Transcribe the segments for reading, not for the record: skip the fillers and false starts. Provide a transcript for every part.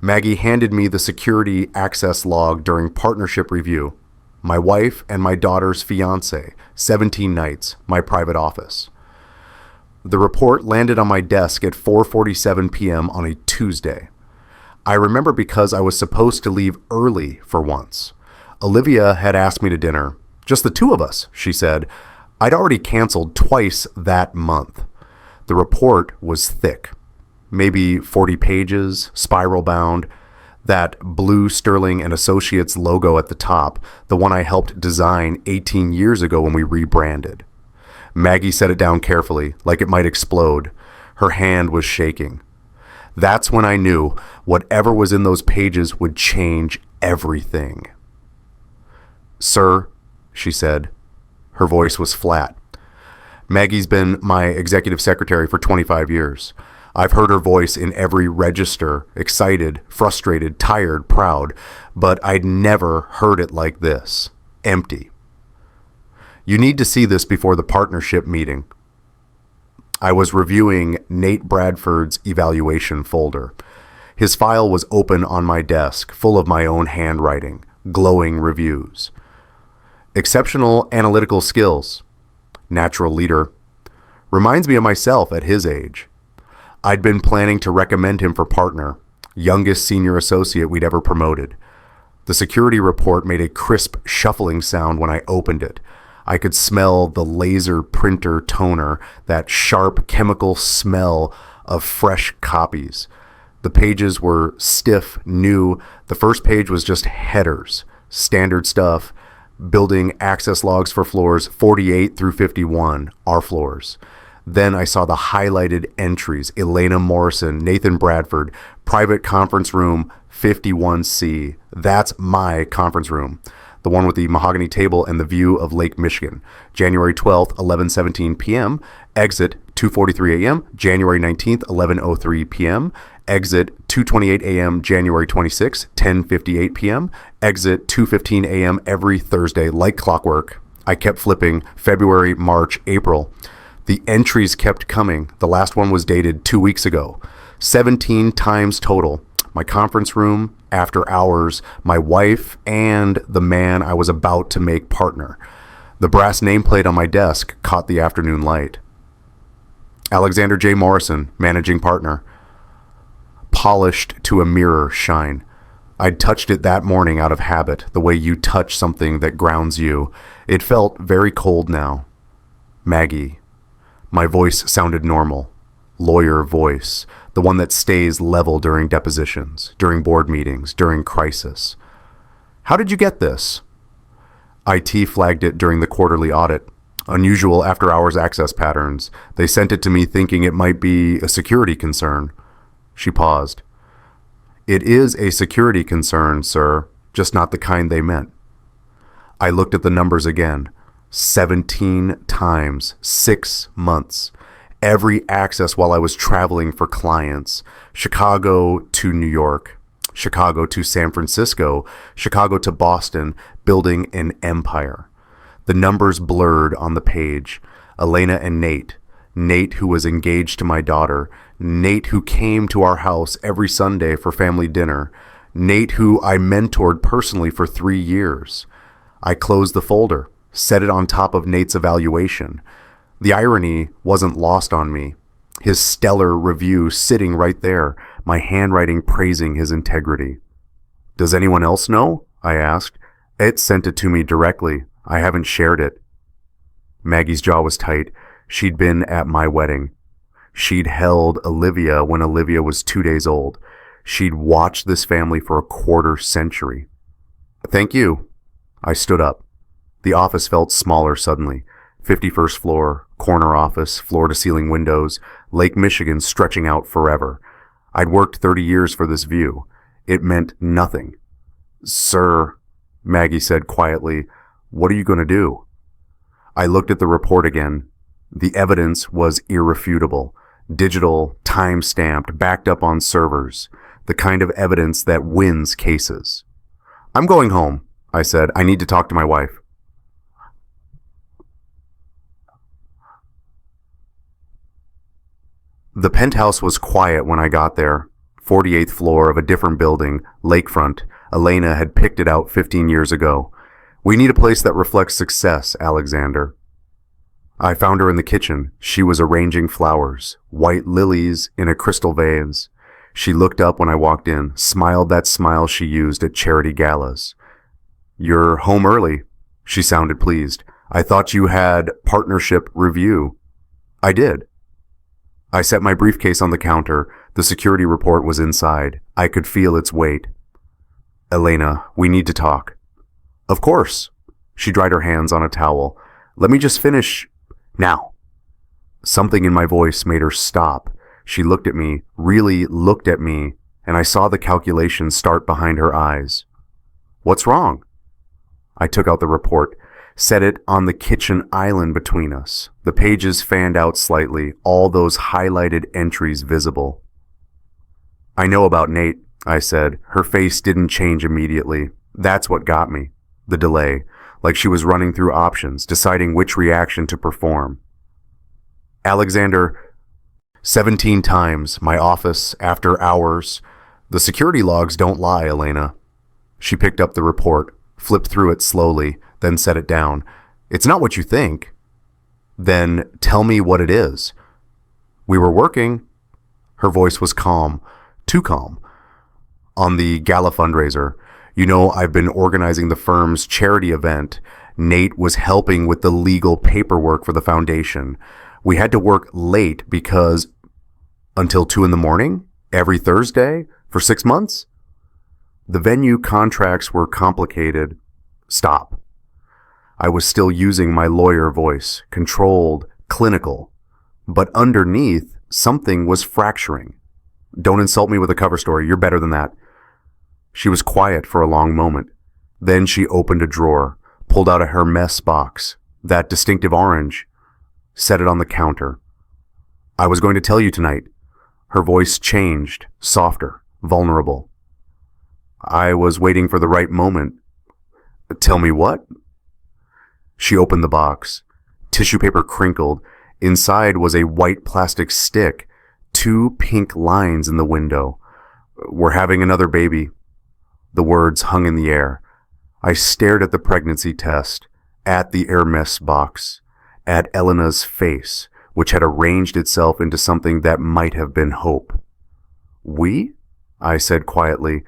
Maggie handed me the security access log during partnership review. My wife and my daughter's fiancé, 17 nights, my private office. The report landed on my desk at 4:47 p.m. on a Tuesday. I remember because I was supposed to leave early for once. Olivia had asked me to dinner. Just the two of us, she said. I'd already canceled twice that month. The report was thick. Maybe 40 pages, spiral bound. That blue Sterling and Associates logo at the top, the one I helped design 18 years ago when we rebranded. Maggie set it down carefully, like it might explode. Her hand was shaking. That's when I knew whatever was in those pages would change everything. Sir, she said. Her voice was flat. Maggie's been my executive secretary for 25 years. I've heard her voice in every register, excited, frustrated, tired, proud, but I'd never heard it like this, empty. You need to see this before the partnership meeting. I was reviewing Nate Bradford's evaluation folder. His file was open on my desk, full of my own handwriting, glowing reviews. Exceptional analytical skills. Natural leader. Reminds me of myself at his age. I'd been planning to recommend him for partner, youngest senior associate we'd ever promoted. The security report made a crisp shuffling sound when I opened it. I could smell the laser printer toner, that sharp chemical smell of fresh copies. The pages were stiff, new. The first page was just headers, standard stuff, building access logs for floors 48 through 51, our floors. Then I saw the highlighted entries, Elena Morrison, Nathan Bradford, private conference room 51C. That's my conference room. The one with the mahogany table and the view of Lake Michigan. January 12th, 11:17 p.m. Exit 2:43 a.m. January 19th, 11:03 p.m. Exit 2:28 a.m. January 26th, 10:58 p.m. Exit 2:15 a.m. every Thursday, like clockwork. I kept flipping February, March, April. The entries kept coming. The last one was dated 2 weeks ago. 17 times total. My conference room, after hours, my wife, and the man I was about to make partner. The brass nameplate on my desk caught the afternoon light. Alexander J. Morrison, managing partner. Polished to a mirror shine. I'd touched it that morning out of habit, the way you touch something that grounds you. It felt very cold now. Maggie. My voice sounded normal. Lawyer voice, the one that stays level during depositions, during board meetings, during crisis. How did you get this? IT flagged it during the quarterly audit. Unusual after-hours access patterns. They sent it to me thinking it might be a security concern. She paused. It is a security concern, sir, just not the kind they meant. I looked at the numbers again. 17 times, 6 months. Every access while I was traveling for clients. Chicago to New York, Chicago to San Francisco, Chicago to Boston, building an empire. The numbers blurred on the page. Elena and Nate. Nate, who was engaged to my daughter. Nate, who came to our house every Sunday for family dinner. Nate, who I mentored personally for 3 years. I closed the folder, set it on top of Nate's evaluation. The irony wasn't lost on me. His stellar review sitting right there, my handwriting praising his integrity. Does anyone else know? I asked. It sent it to me directly. I haven't shared it. Maggie's jaw was tight. She'd been at my wedding. She'd held Olivia when Olivia was 2 days old. She'd watched this family for a quarter century. Thank you. I stood up. The office felt smaller suddenly. 51st floor, corner office, floor-to-ceiling windows, Lake Michigan stretching out forever. I'd worked 30 years for this view. It meant nothing. Sir, Maggie said quietly, what are you going to do? I looked at the report again. The evidence was irrefutable. Digital, time-stamped, backed up on servers. The kind of evidence that wins cases. I'm going home, I said. I need to talk to my wife. The penthouse was quiet when I got there. 48th floor of a different building, lakefront. Elena had picked it out 15 years ago. We need a place that reflects success, Alexander. I found her in the kitchen. She was arranging flowers, white lilies in a crystal vase. She looked up when I walked in, smiled that smile she used at charity galas. You're home early. She sounded pleased. I thought you had partnership review. I did. I set my briefcase on the counter. The security report was inside. I could feel its weight. Elena, we need to talk. Of course. She dried her hands on a towel. Let me just finish now. Something in my voice made her stop. She looked at me, really looked at me, and I saw the calculations start behind her eyes. What's wrong? I took out the report, set it on the kitchen island between us. The pages fanned out slightly, all those highlighted entries visible. I know about Nate, I said. Her face didn't change immediately. That's what got me. The delay, like she was running through options, deciding which reaction to perform. Alexander, 17 times, my office, after hours. The security logs don't lie, Elena. She picked up the report, flipped through it slowly, then set it down. It's not what you think. Then tell me what it is. We were working. Her voice was calm, too calm. On the gala fundraiser. You know, I've been organizing the firm's charity event. Nate was helping with the legal paperwork for the foundation. We had to work late because until 2 a.m, every Thursday, for 6 months? The venue contracts were complicated. Stop. I was still using my lawyer voice, controlled, clinical. But underneath, something was fracturing. Don't insult me with a cover story. You're better than that. She was quiet for a long moment. Then she opened a drawer, pulled out a Hermes box, that distinctive orange, set it on the counter. I was going to tell you tonight. Her voice changed, softer, vulnerable. I was waiting for the right moment. Tell me what? She opened the box. Tissue paper crinkled. Inside was a white plastic stick, 2 pink lines in the window. We're having another baby. The words hung in the air. I stared at the pregnancy test, at the Hermes box, at Elena's face, which had arranged itself into something that might have been hope. We? I said quietly.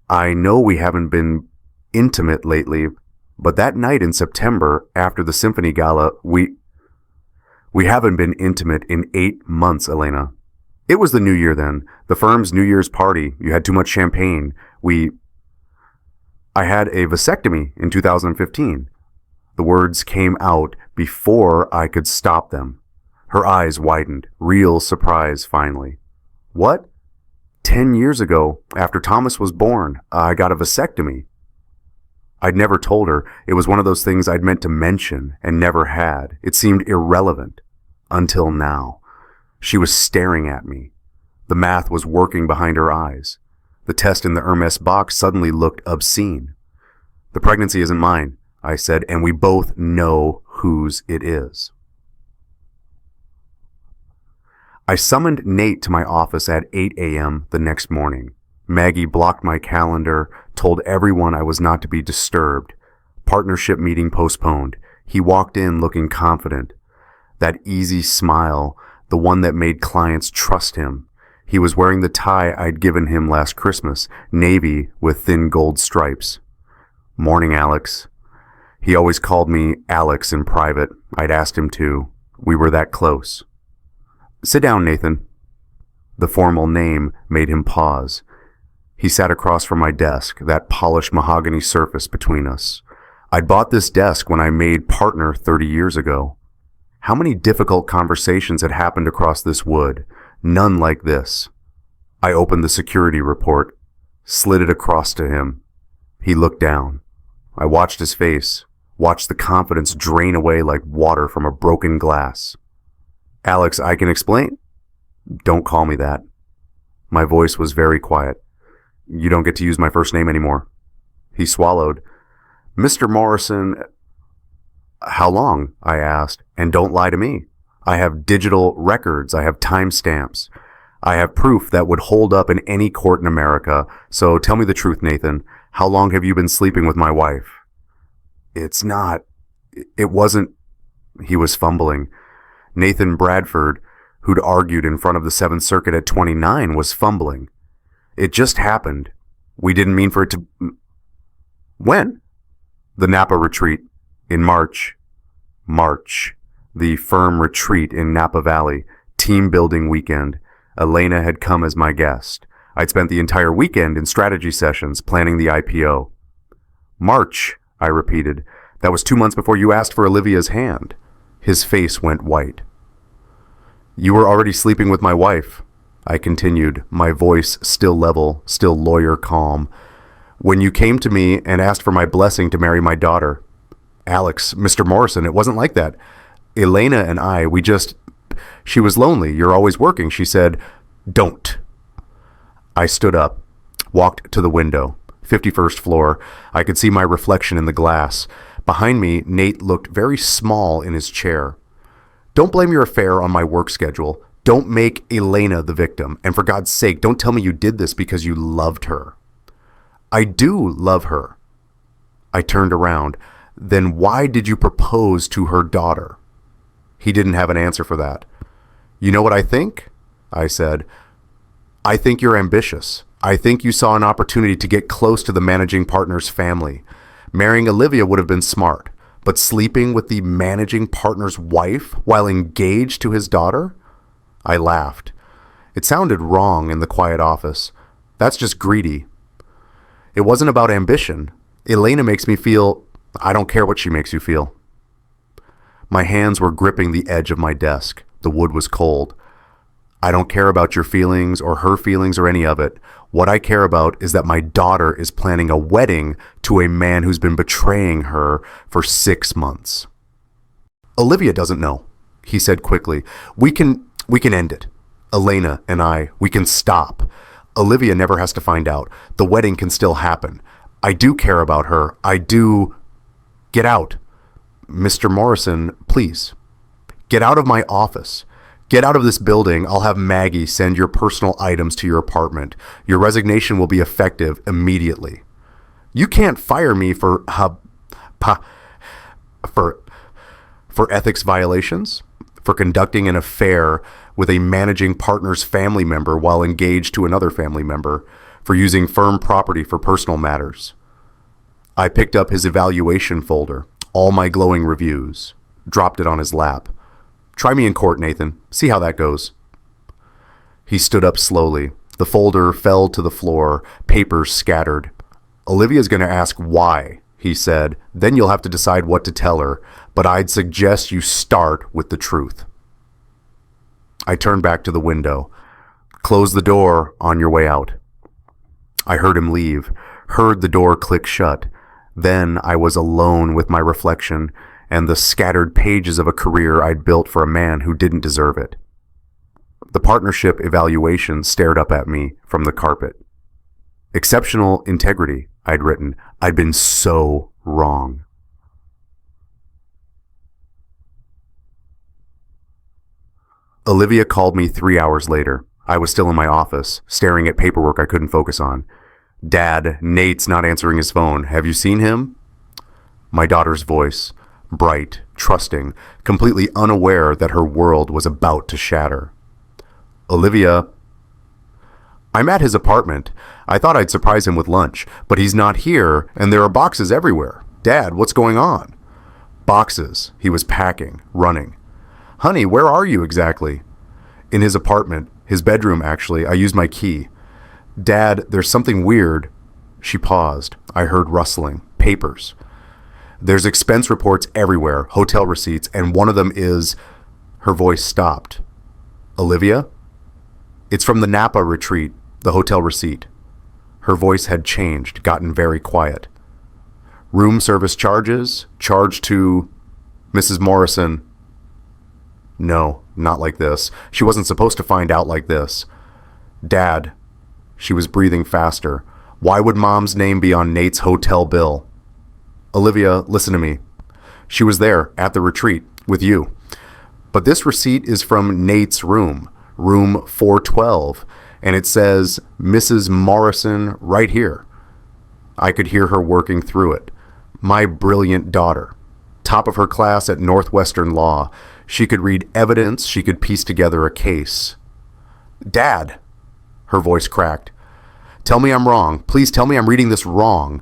I know we haven't been intimate lately, but that night in September, after the symphony gala, we haven't been intimate in 8 months, Elena. It was the New Year then, the firm's New Year's party. You had too much champagne. I had a vasectomy in 2015. The words came out before I could stop them. Her eyes widened, real surprise finally. What? 10 years ago, after Thomas was born, I got a vasectomy. I'd never told her. It was one of those things I'd meant to mention and never had. It seemed irrelevant. Until now. She was staring at me. The math was working behind her eyes. The test in the Hermes box suddenly looked obscene. The pregnancy isn't mine, I said, and we both know whose it is. I summoned Nate to my office at 8 a.m. the next morning. Maggie blocked my calendar, told everyone I was not to be disturbed. Partnership meeting postponed. He walked in looking confident. That easy smile, the one that made clients trust him. He was wearing the tie I'd given him last Christmas, navy with thin gold stripes. Morning, Alex. He always called me Alex in private. I'd asked him to. We were that close. Sit down, Nathan. The formal name made him pause. He sat across from my desk, that polished mahogany surface between us. I'd bought this desk when I made partner 30 years ago. How many difficult conversations had happened across this wood? None like this. I opened the security report, slid it across to him. He looked down. I watched his face, watched the confidence drain away like water from a broken glass. Alex, I can explain. Don't call me that. My voice was very quiet. You don't get to use my first name anymore. He swallowed. Mr. Morrison. How long? I asked. And don't lie to me. I have digital records. I have timestamps. I have proof that would hold up in any court in America. So tell me the truth, Nathan. How long have you been sleeping with my wife? It wasn't. He was fumbling. Nathan Bradford, who'd argued in front of the Seventh Circuit at 29, was fumbling. It just happened. We didn't mean for it to... When? The Napa retreat. In March. March. The firm retreat in Napa Valley. Team building weekend. Elena had come as my guest. I'd spent the entire weekend in strategy sessions planning the IPO. March, I repeated. That was 2 months before you asked for Olivia's hand. His face went white. You were already sleeping with my wife, I continued, my voice still level, still lawyer calm, when you came to me and asked for my blessing to marry my daughter. Alex, Mr. Morrison, it wasn't like that. Elena and I, she was lonely. You're always working. She said, don't. I stood up, walked to the window, 51st floor. I could see my reflection in the glass. Behind me, Nate looked very small in his chair. Don't blame your affair on my work schedule. Don't make Elena the victim. And for God's sake, don't tell me you did this because you loved her. I do love her. I turned around. Then why did you propose to her daughter? He didn't have an answer for that. You know what I think? I said. I think you're ambitious. I think you saw an opportunity to get close to the managing partner's family. Marrying Olivia would have been smart, but sleeping with the managing partner's wife while engaged to his daughter? I laughed. It sounded wrong in the quiet office. That's just greedy. It wasn't about ambition. Elena makes me feel... I don't care what she makes you feel. My hands were gripping the edge of my desk. The wood was cold. I don't care about your feelings or her feelings or any of it. What I care about is that my daughter is planning a wedding to a man who's been betraying her for 6 months. Olivia doesn't know, he said quickly. We can end it. Elena and I, we can stop. Olivia never has to find out. The wedding can still happen. I do care about her. I do... Get out. Mr. Morrison, please. Get out of my office. Get out of this building. I'll have Maggie send your personal items to your apartment. Your resignation will be effective immediately. You can't fire me for ethics violations, for conducting an affair with a managing partner's family member while engaged to another family member, for using firm property for personal matters. I picked up his evaluation folder, all my glowing reviews, dropped it on his lap. Try me in court, Nathan. See how that goes. He stood up slowly. The folder fell to the floor, papers scattered. Olivia's going to ask why, he said. Then you'll have to decide what to tell her, but I'd suggest you start with the truth. I turned back to the window. Close the door on your way out. I heard him leave, heard the door click shut. Then I was alone with my reflection and the scattered pages of a career I'd built for a man who didn't deserve it. The partnership evaluation stared up at me from the carpet. Exceptional integrity, I'd written. I'd been so wrong. Olivia called me 3 hours later. I was still in my office, staring at paperwork I couldn't focus on. Dad, Nate's not answering his phone. Have you seen him? My daughter's voice, bright, trusting, completely unaware that her world was about to shatter. Olivia, I'm at his apartment. I thought I'd surprise him with lunch, but he's not here, and there are boxes everywhere. Dad, what's going on? Boxes. He was packing, running. Honey, where are you exactly? In his apartment, his bedroom, actually. I used my key. Dad, there's something weird. She paused. I heard rustling. Papers. There's expense reports everywhere, hotel receipts, and one of them is... Her voice stopped. Olivia? It's from the Napa retreat, the hotel receipt. Her voice had changed, gotten very quiet. Room service charges, charged to... Mrs. Morrison. No, not like this. She wasn't supposed to find out like this. Dad... She was breathing faster. Why would Mom's name be on Nate's hotel bill? Olivia, listen to me. She was there, at the retreat, with you. But this receipt is from Nate's room. room 412, and it says Mrs. Morrison right here. I could hear her working through it. My brilliant daughter. Top of her class at Northwestern Law. She could read evidence. She could piece together a case. Dad, her voice cracked. Tell me I'm wrong. Please tell me I'm reading this wrong.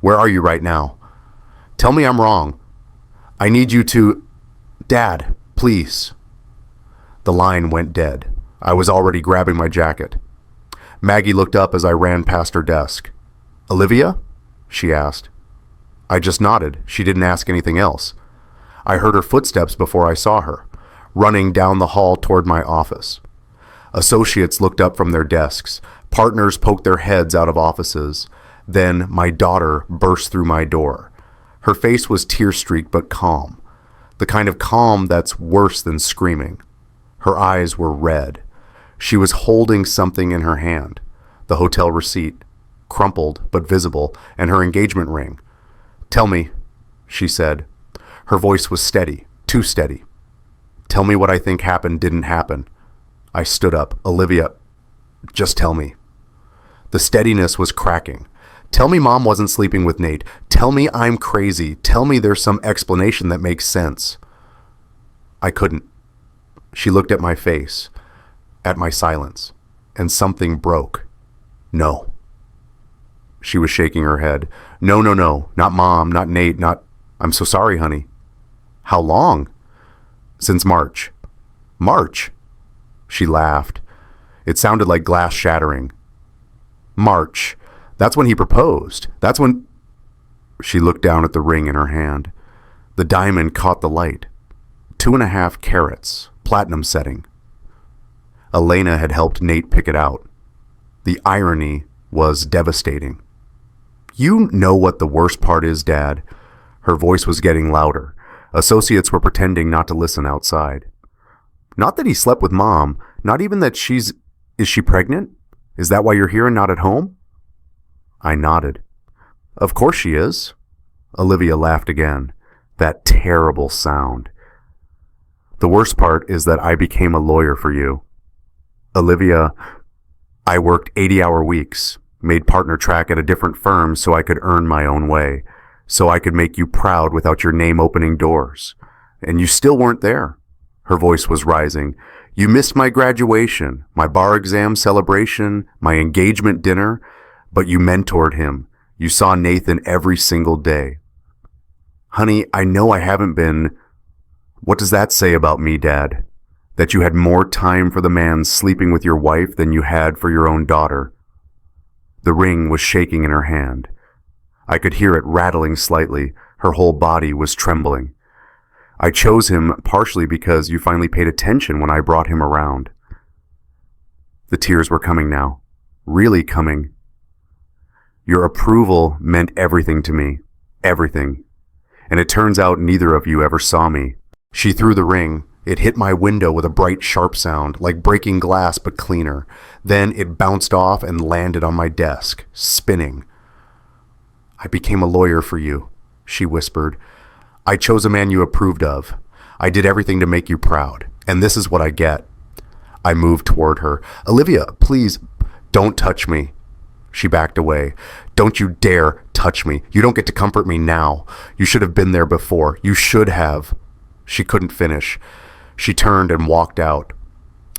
Where are you right now? Tell me I'm wrong. I need you to... Dad, please. The line went dead. I was already grabbing my jacket. Maggie looked up as I ran past her desk. Olivia? She asked. I just nodded. She didn't ask anything else. I heard her footsteps before I saw her, running down the hall toward my office. Associates looked up from their desks. Partners poked their heads out of offices. Then my daughter burst through my door. Her face was tear-streaked but calm. The kind of calm that's worse than screaming. Her eyes were red. She was holding something in her hand. The hotel receipt, crumpled but visible, and her engagement ring. Tell me, she said. Her voice was steady, too steady. Tell me what I think happened didn't happen. I stood up. Olivia, just tell me. The steadiness was cracking. Tell me Mom wasn't sleeping with Nate. Tell me I'm crazy. Tell me there's some explanation that makes sense. I couldn't. She looked at my face, at my silence, and something broke. No. She was shaking her head. No, no, no. Not Mom, not Nate, not... I'm so sorry, honey. How long? Since March. March? She laughed. It sounded like glass shattering. March. That's when he proposed. That's when... She looked down at the ring in her hand. The diamond caught the light. 2.5 carats, platinum setting. Elena had helped Nate pick it out. The irony was devastating. You know what the worst part is, Dad? Her voice was getting louder. Associates were pretending not to listen outside. Not that he slept with Mom, not even that she's... Is she pregnant? Is that why you're here and not at home? I nodded. Of course she is. Olivia laughed again. That terrible sound. The worst part is that I became a lawyer for you. Olivia, I worked 80-hour weeks, made partner track at a different firm so I could earn my own way, so I could make you proud without your name opening doors. And you still weren't there. Her voice was rising. You missed my graduation, my bar exam celebration, my engagement dinner, but you mentored him. You saw Nathan every single day. Honey, I know I haven't been... What does that say about me, Dad? That you had more time for the man sleeping with your wife than you had for your own daughter. The ring was shaking in her hand. I could hear it rattling slightly. Her whole body was trembling. I chose him partially because you finally paid attention when I brought him around. The tears were coming now. Really coming. Your approval meant everything to me. Everything. And it turns out neither of you ever saw me. She threw the ring. It hit my window with a bright, sharp sound, like breaking glass but cleaner. Then it bounced off and landed on my desk, spinning. I became a lawyer for you, she whispered. I chose a man you approved of. I did everything to make you proud. And this is what I get. I moved toward her. Olivia, please, don't touch me. She backed away. Don't you dare touch me. You don't get to comfort me now. You should have been there before. You should have. She couldn't finish. She turned and walked out.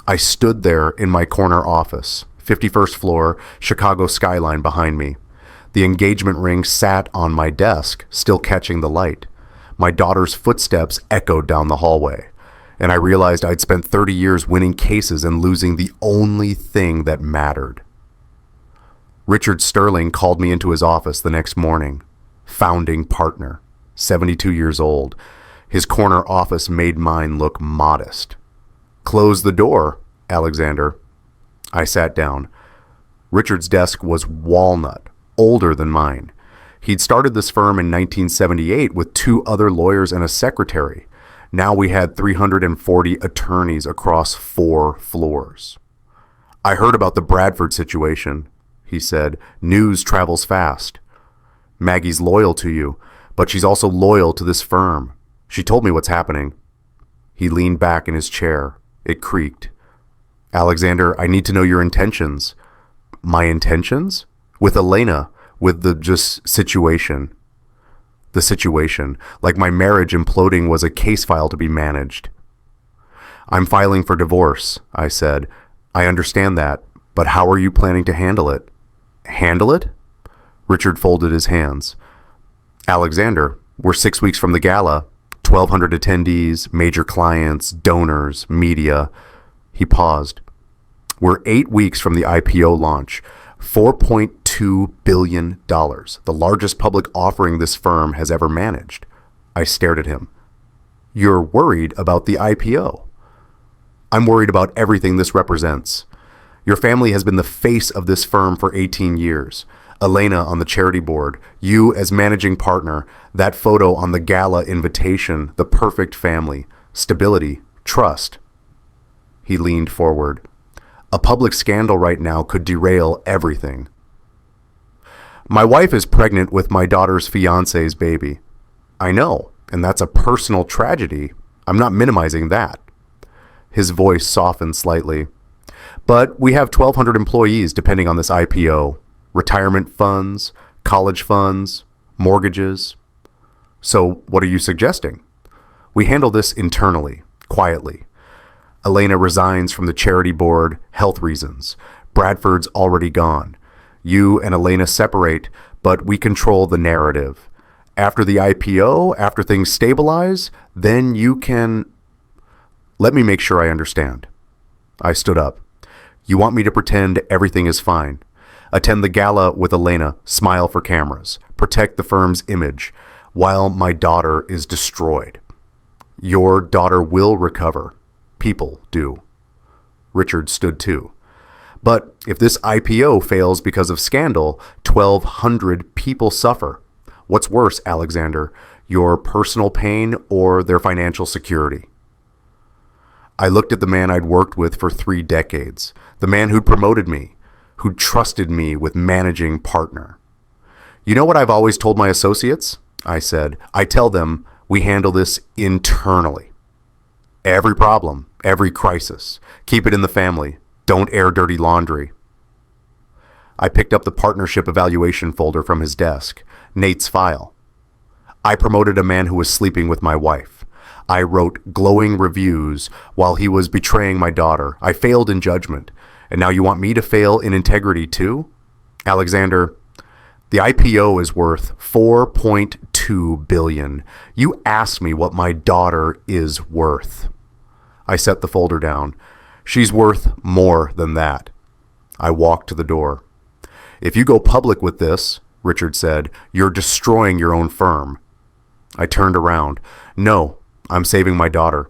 I stood there in my corner office, 51st floor, Chicago skyline behind me. The engagement ring sat on my desk, still catching the light. My daughter's footsteps echoed down the hallway, and I realized I'd spent 30 years winning cases and losing the only thing that mattered. Richard Sterling called me into his office the next morning. Founding partner, 72 years old. His corner office made mine look modest. Close the door, Alexander. I sat down. Richard's desk was walnut, older than mine. He'd started this firm in 1978 with 2 other lawyers and a secretary. Now we had 340 attorneys across 4 floors. I heard about the Bradford situation, he said. News travels fast. Maggie's loyal to you, but she's also loyal to this firm. She told me what's happening. He leaned back in his chair. It creaked. Alexander, I need to know your intentions. My intentions? With Elena, with the just situation. The situation, like my marriage imploding was a case file to be managed. I'm filing for divorce, I said. I understand that, but how are you planning to handle it? Handle it? Richard folded his hands. Alexander, we're 6 weeks from the gala. 1,200 attendees, major clients, donors, media. He paused. We're 8 weeks from the IPO launch. $4.2 billion, the largest public offering this firm has ever managed. I stared at him. You're worried about the IPO. I'm worried about everything this represents. Your family has been the face of this firm for 18 years. Elena on the charity board, you as managing partner, that photo on the gala invitation, the perfect family, stability, trust. He leaned forward. A public scandal right now could derail everything. My wife is pregnant with my daughter's fiance's baby. I know, and that's a personal tragedy. I'm not minimizing that. His voice softened slightly. But we have 1,200 employees depending on this IPO. Retirement funds, college funds, mortgages. So what are you suggesting? We handle this internally, quietly. Elena resigns from the charity board, health reasons. Bradford's already gone. You and Elena separate, but we control the narrative. After the IPO, after things stabilize, then you can... Let me make sure I understand. I stood up. You want me to pretend everything is fine. Attend the gala with Elena, smile for cameras, protect the firm's image, while my daughter is destroyed. Your daughter will recover. People do. Richard stood too. But if this IPO fails because of scandal, 1,200 people suffer. What's worse, Alexander, your personal pain or their financial security? I looked at the man I'd worked with for 3 decades, the man who'd promoted me, who'd trusted me with managing partner. You know what I've always told my associates? I said. I tell them we handle this internally. Every problem, every crisis. Keep it in the family. Don't air dirty laundry. I picked up the partnership evaluation folder from his desk, Nate's file. I promoted a man who was sleeping with my wife. I wrote glowing reviews while he was betraying my daughter. I failed in judgment. And now you want me to fail in integrity too? Alexander, the IPO is worth $4.2 billion. You asked me what my daughter is worth. I set the folder down. She's worth more than that. I walked to the door. If you go public with this, Richard said, you're destroying your own firm. I turned around. No, I'm saving my daughter.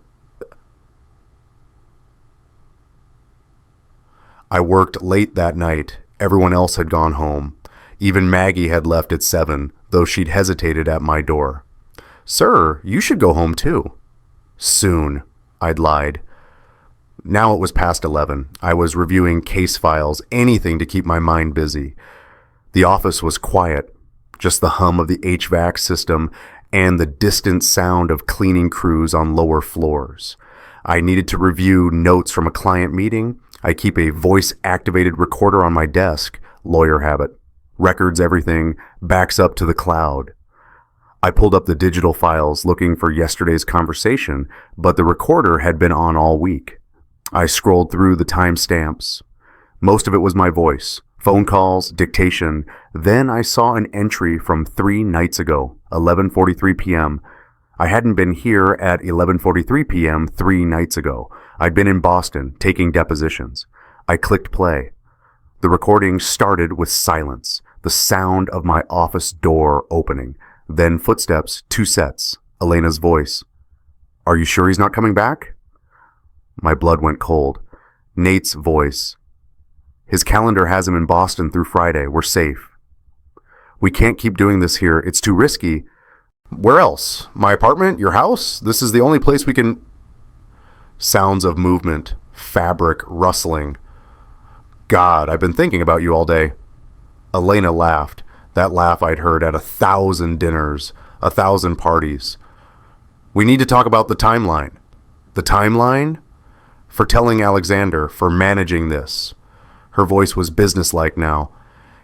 I worked late that night. Everyone else had gone home. Even Maggie had left at 7, though she'd hesitated at my door. Sir, you should go home too. Soon, I'd lied. Now it was past 11. I was reviewing case files, anything to keep my mind busy. The office was quiet, just the hum of the HVAC system and the distant sound of cleaning crews on lower floors. I needed to review notes from a client meeting. I keep a voice-activated recorder on my desk, lawyer habit. Records everything, backs up to the cloud. I pulled up the digital files looking for yesterday's conversation, but the recorder had been on all week. I scrolled through the timestamps. Most of it was my voice, phone calls, dictation. Then I saw an entry from 3 nights ago, 11:43 p.m. I hadn't been here at 11:43 p.m. 3 nights ago. I'd been in Boston, taking depositions. I clicked play. The recording started with silence, the sound of my office door opening. Then footsteps, 2 sets, Elena's voice. Are you sure he's not coming back? My blood went cold. Nate's voice. His calendar has him in Boston through Friday. We're safe. We can't keep doing this here. It's too risky. Where else? My apartment? Your house? This is the only place we can... Sounds of movement, fabric rustling. God, I've been thinking about you all day. Elena laughed. That laugh I'd heard at 1,000 dinners, 1,000 parties. We need to talk about the timeline. The timeline? for telling Alexander, for managing this. Her voice was businesslike now.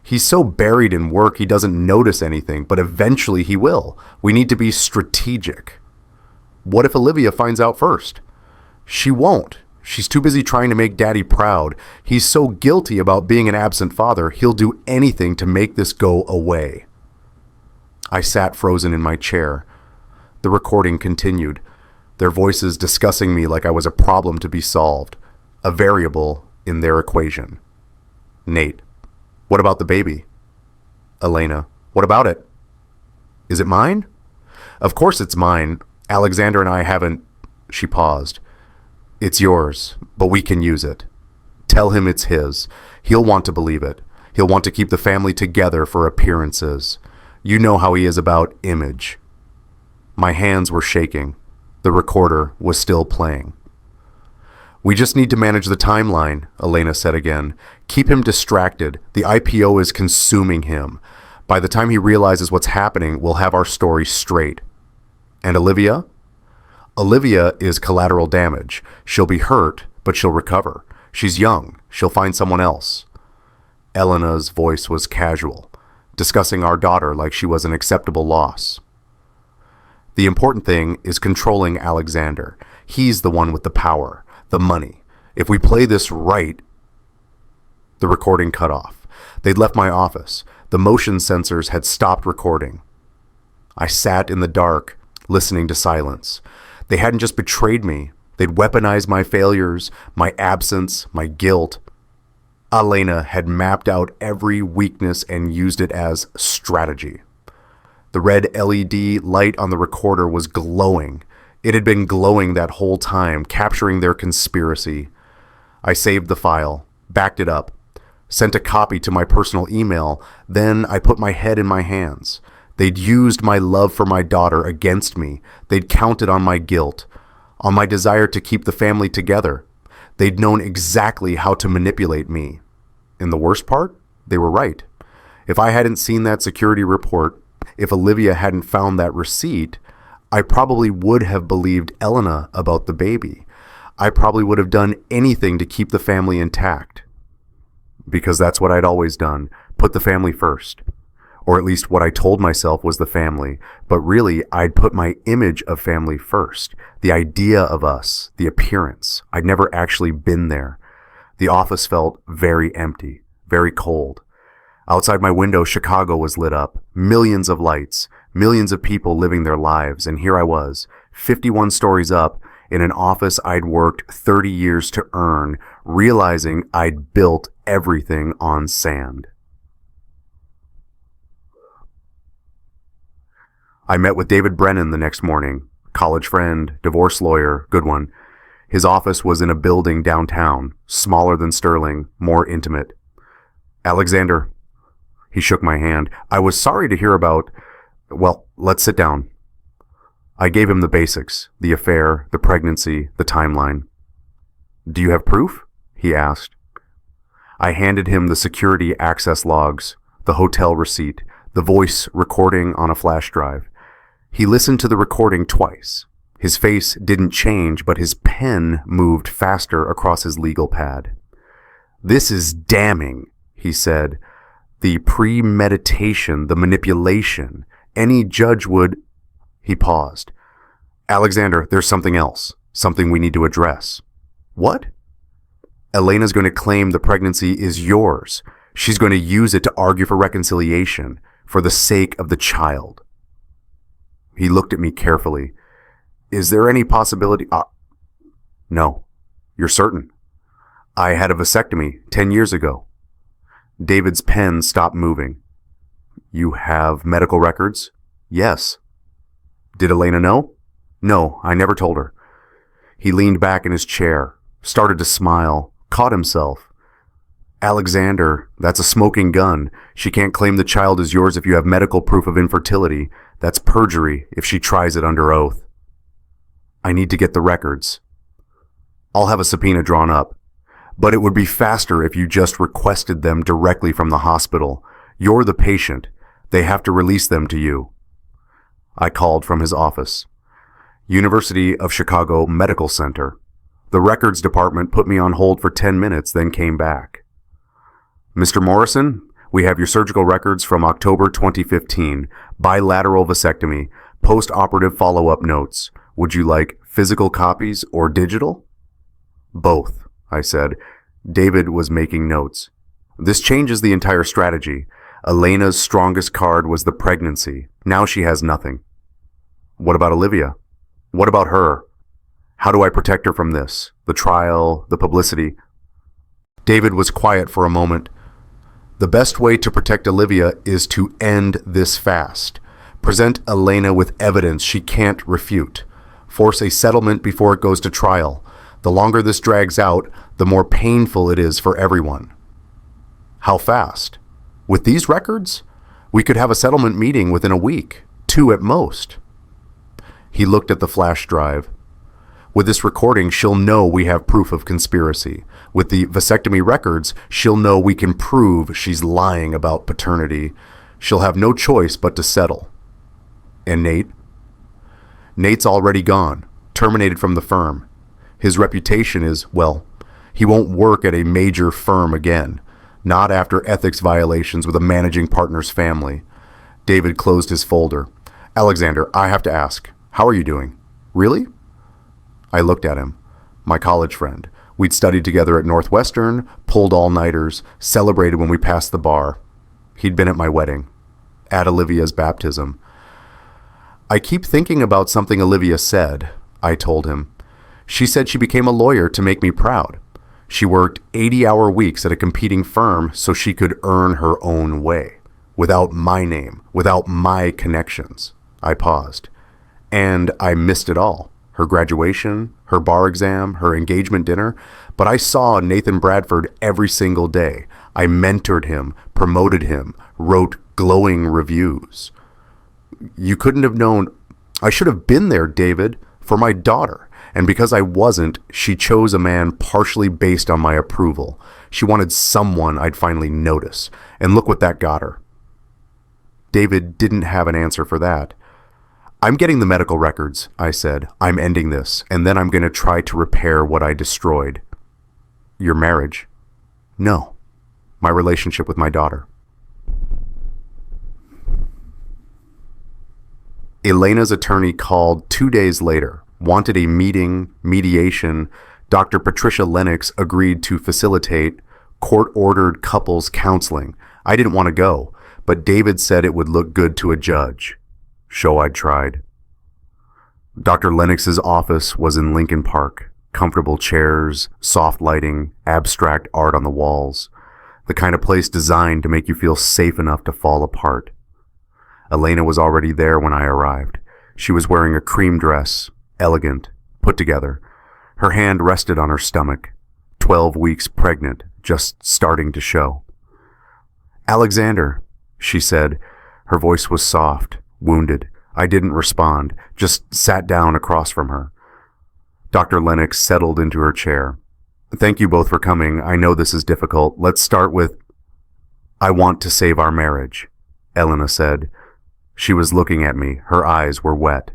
He's so buried in work he doesn't notice anything, but eventually he will. We need to be strategic. What if Olivia finds out first? She won't. She's too busy trying to make Daddy proud. He's so guilty about being an absent father, he'll do anything to make this go away. I sat frozen in my chair. The recording continued, their voices discussing me like I was a problem to be solved, a variable in their equation. Nate: what about the baby? Elena: what about it? Is it mine? Of course it's mine. Alexander and I haven't... She paused. It's yours, but we can use it. Tell him it's his. He'll want to believe it. He'll want to keep the family together for appearances. You know how he is about image. My hands were shaking. The recorder was still playing. We just need to manage the timeline, Elena said again. Keep him distracted. The IPO is consuming him. By the time he realizes what's happening, we'll have our story straight. And Olivia? Olivia is collateral damage. She'll be hurt, but she'll recover. She's young. She'll find someone else. Elena's voice was casual, discussing our daughter like she was an acceptable loss. The important thing is controlling Alexander. He's the one with the power, the money. If we play this right... The recording cut off. They'd left my office. The motion sensors had stopped recording. I sat in the dark, listening to silence. They hadn't just betrayed me. They'd weaponized my failures, my absence, my guilt. Elena had mapped out every weakness and used it as strategy. The red LED light on the recorder was glowing. It had been glowing that whole time, capturing their conspiracy. I saved the file, backed it up, sent a copy to my personal email. Then I put my head in my hands. They'd used my love for my daughter against me. They'd counted on my guilt, on my desire to keep the family together. They'd known exactly how to manipulate me. And the worst part? They were right. If I hadn't seen that security report, if Olivia hadn't found that receipt, I probably would have believed Elena about the baby. I probably would have done anything to keep the family intact. Because that's what I'd always done, put the family first. Or at least what I told myself was the family, but really I'd put my image of family first. The idea of us, the appearance. I'd never actually been there. The office felt very empty, very cold. Outside my window, Chicago was lit up. Millions of lights, millions of people living their lives, and here I was, 51 stories up, in an office I'd worked 30 years to earn, realizing I'd built everything on sand. I met with David Brennan the next morning, college friend, divorce lawyer, good one. His office was in a building downtown, smaller than Sterling, more intimate. Alexander... He shook my hand. I was sorry to hear about... Well, let's sit down. I gave him the basics, the affair, the pregnancy, the timeline. Do you have proof? He asked. I handed him the security access logs, the hotel receipt, the voice recording on a flash drive. He listened to the recording twice. His face didn't change, but his pen moved faster across his legal pad. This is damning, he said. The premeditation, the manipulation. Any judge would... He paused. Alexander, there's something else. Something we need to address. What? Elena's going to claim the pregnancy is yours. She's going to use it to argue for reconciliation, for the sake of the child. He looked at me carefully. Is there any possibility... No. You're certain? I had a vasectomy 10 years ago. David's pen stopped moving. You have medical records? Yes. Did Elena know? No, I never told her. He leaned back in his chair, started to smile, caught himself. Alexander, that's a smoking gun. She can't claim the child is yours if you have medical proof of infertility. That's perjury if she tries it under oath. I need to get the records. I'll have a subpoena drawn up. But it would be faster if you just requested them directly from the hospital. You're the patient. They have to release them to you. I called from his office. University of Chicago Medical Center. The records department put me on hold for 10 minutes, then came back. Mr. Morrison, we have your surgical records from October 2015, bilateral vasectomy, post-operative follow-up notes. Would you like physical copies or digital? Both, I said. David was making notes. This changes the entire strategy. Elena's strongest card was the pregnancy. Now she has nothing. What about Olivia? What about her? How do I protect her from this? The trial, the publicity? David was quiet for a moment. The best way to protect Olivia is to end this fast. Present Elena with evidence she can't refute. Force a settlement before it goes to trial. The longer this drags out, the more painful it is for everyone. How fast? With these records? We could have a settlement meeting within a week, 2 at most. He looked at the flash drive. With this recording, she'll know we have proof of conspiracy. With the vasectomy records, she'll know we can prove she's lying about paternity. She'll have no choice but to settle. And Nate? Nate's already gone, terminated from the firm. His reputation is, well, he won't work at a major firm again. Not after ethics violations with a managing partner's family. David closed his folder. Alexander, I have to ask, how are you doing? Really? I looked at him. My college friend. We'd studied together at Northwestern, pulled all-nighters, celebrated when we passed the bar. He'd been at my wedding. At Olivia's baptism. I keep thinking about something Olivia said, I told him. She said she became a lawyer to make me proud. She worked 80-hour weeks at a competing firm so she could earn her own way. Without my name, without my connections. I paused. And I missed it all. Her graduation, her bar exam, her engagement dinner. But I saw Nathan Bradford every single day. I mentored him, promoted him, wrote glowing reviews. You couldn't have known. I should have been there, David, for my daughter. And because I wasn't, she chose a man partially based on my approval. She wanted someone I'd finally notice. And look what that got her. David didn't have an answer for that. I'm getting the medical records, I said. I'm ending this, and then I'm going to try to repair what I destroyed. Your marriage? No. My relationship with my daughter. Elena's attorney called 2 days later, wanted a mediation. Dr. Patricia Lennox agreed to facilitate court-ordered couples counseling. I didn't want to go, but David said it would look good to a judge. So I tried. Dr. Lennox's office was in Lincoln Park. Comfortable chairs, soft lighting, abstract art on the walls. The kind of place designed to make you feel safe enough to fall apart. Elena was already there when I arrived. She was wearing a cream dress, elegant, put together. Her hand rested on her stomach. 12 weeks pregnant, just starting to show. Alexander, she said. Her voice was soft, wounded. I didn't respond, just sat down across from her. Dr. Lennox settled into her chair. Thank you both for coming. I know this is difficult. Let's start with, I want to save our marriage, Elena said. She was looking at me. Her eyes were wet.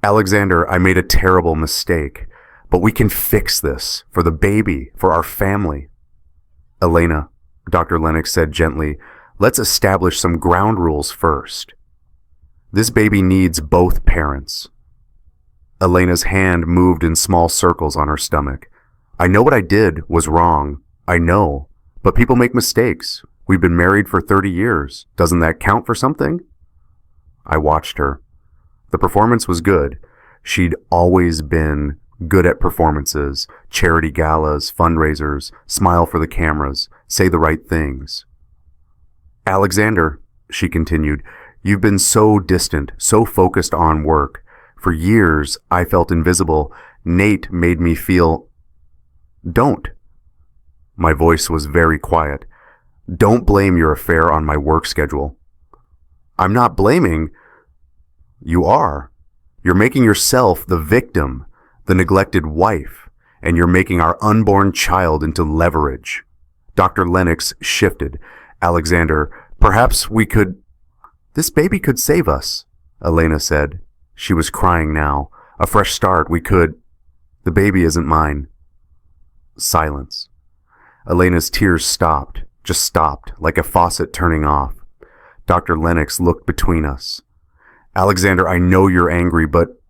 Alexander, I made a terrible mistake, but we can fix this for the baby, for our family. Elena, Dr. Lennox said gently, let's establish some ground rules first. This baby needs both parents. Elena's hand moved in small circles on her stomach. I know what I did was wrong. I know. But people make mistakes. We've been married for 30 years. Doesn't that count for something? I watched her. The performance was good. She'd always been good at performances, charity galas, fundraisers, smile for the cameras, say the right things. Alexander, she continued, you've been so distant, so focused on work. For years, I felt invisible. Nate made me feel... Don't. My voice was very quiet. Don't blame your affair on my work schedule. I'm not blaming. You are. You're making yourself the victim, the neglected wife, and you're making our unborn child into leverage. Dr. Lennox shifted. Alexander, perhaps we could... This baby could save us, Elena said. She was crying now. A fresh start, we could... The baby isn't mine. Silence. Elena's tears stopped, just stopped, like a faucet turning off. Dr. Lennox looked between us. Alexander, I know you're angry, but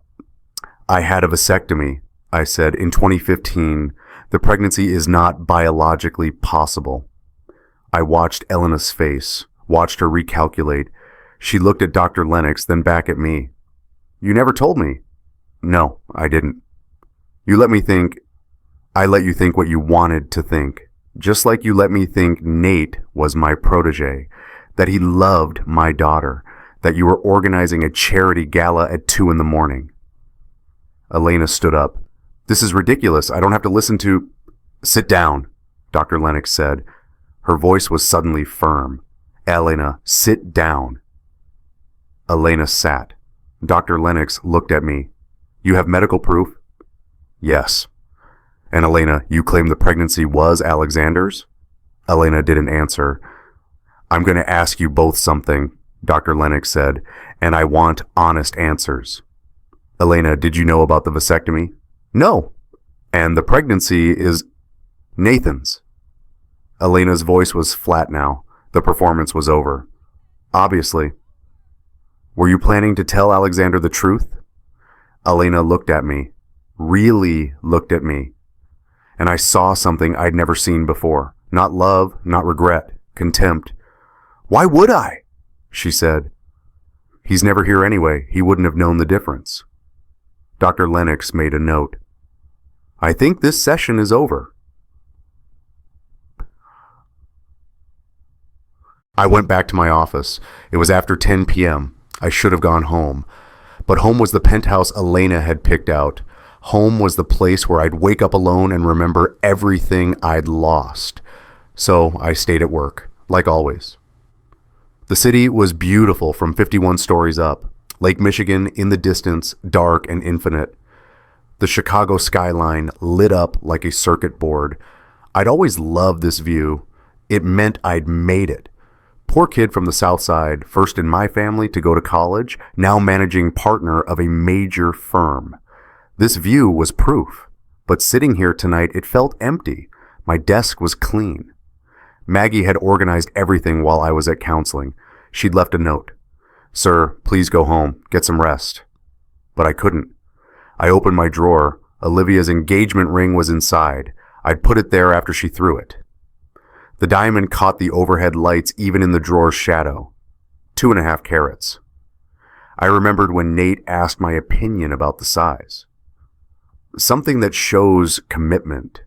I had a vasectomy, I said, in 2015. The pregnancy is not biologically possible. I watched Elena's face, watched her recalculate. She looked at Dr. Lennox, then back at me. You never told me. No, I didn't. You let me think. I let you think what you wanted to think. Just like you let me think Nate was my protege, that he loved my daughter, that you were organizing a charity gala at 2 a.m. Elena stood up. This is ridiculous. I don't have to listen to... Sit down, Dr. Lennox said. Her voice was suddenly firm. Elena, sit down. Elena sat. Dr. Lennox looked at me. You have medical proof? Yes. And Elena, you claim the pregnancy was Alexander's? Elena didn't answer. I'm going to ask you both something, Dr. Lennox said, and I want honest answers. Elena, did you know about the vasectomy? No. And the pregnancy is Nathan's. Elena's voice was flat now. The performance was over. Obviously. Were you planning to tell Alexander the truth? Elena looked at me. Really looked at me. And I saw something I'd never seen before. Not love, not regret, contempt. Why would I? She said. He's never here anyway. He wouldn't have known the difference. Dr. Lennox made a note. I think this session is over. I went back to my office. It was after 10 p.m. I should have gone home. But home was the penthouse Elena had picked out. Home was the place where I'd wake up alone and remember everything I'd lost. So I stayed at work, like always. The city was beautiful from 51 stories up. Lake Michigan in the distance, dark and infinite. The Chicago skyline lit up like a circuit board. I'd always loved this view. It meant I'd made it. Poor kid from the South Side, first in my family to go to college, now managing partner of a major firm. This view was proof, but sitting here tonight, it felt empty. My desk was clean. Maggie had organized everything while I was at counseling. She'd left a note. Sir, please go home. Get some rest. But I couldn't. I opened my drawer. Olivia's engagement ring was inside. I'd put it there after she threw it. The diamond caught the overhead lights even in the drawer's shadow. 2.5 carats. I remembered when Nate asked my opinion about the size. Something that shows commitment,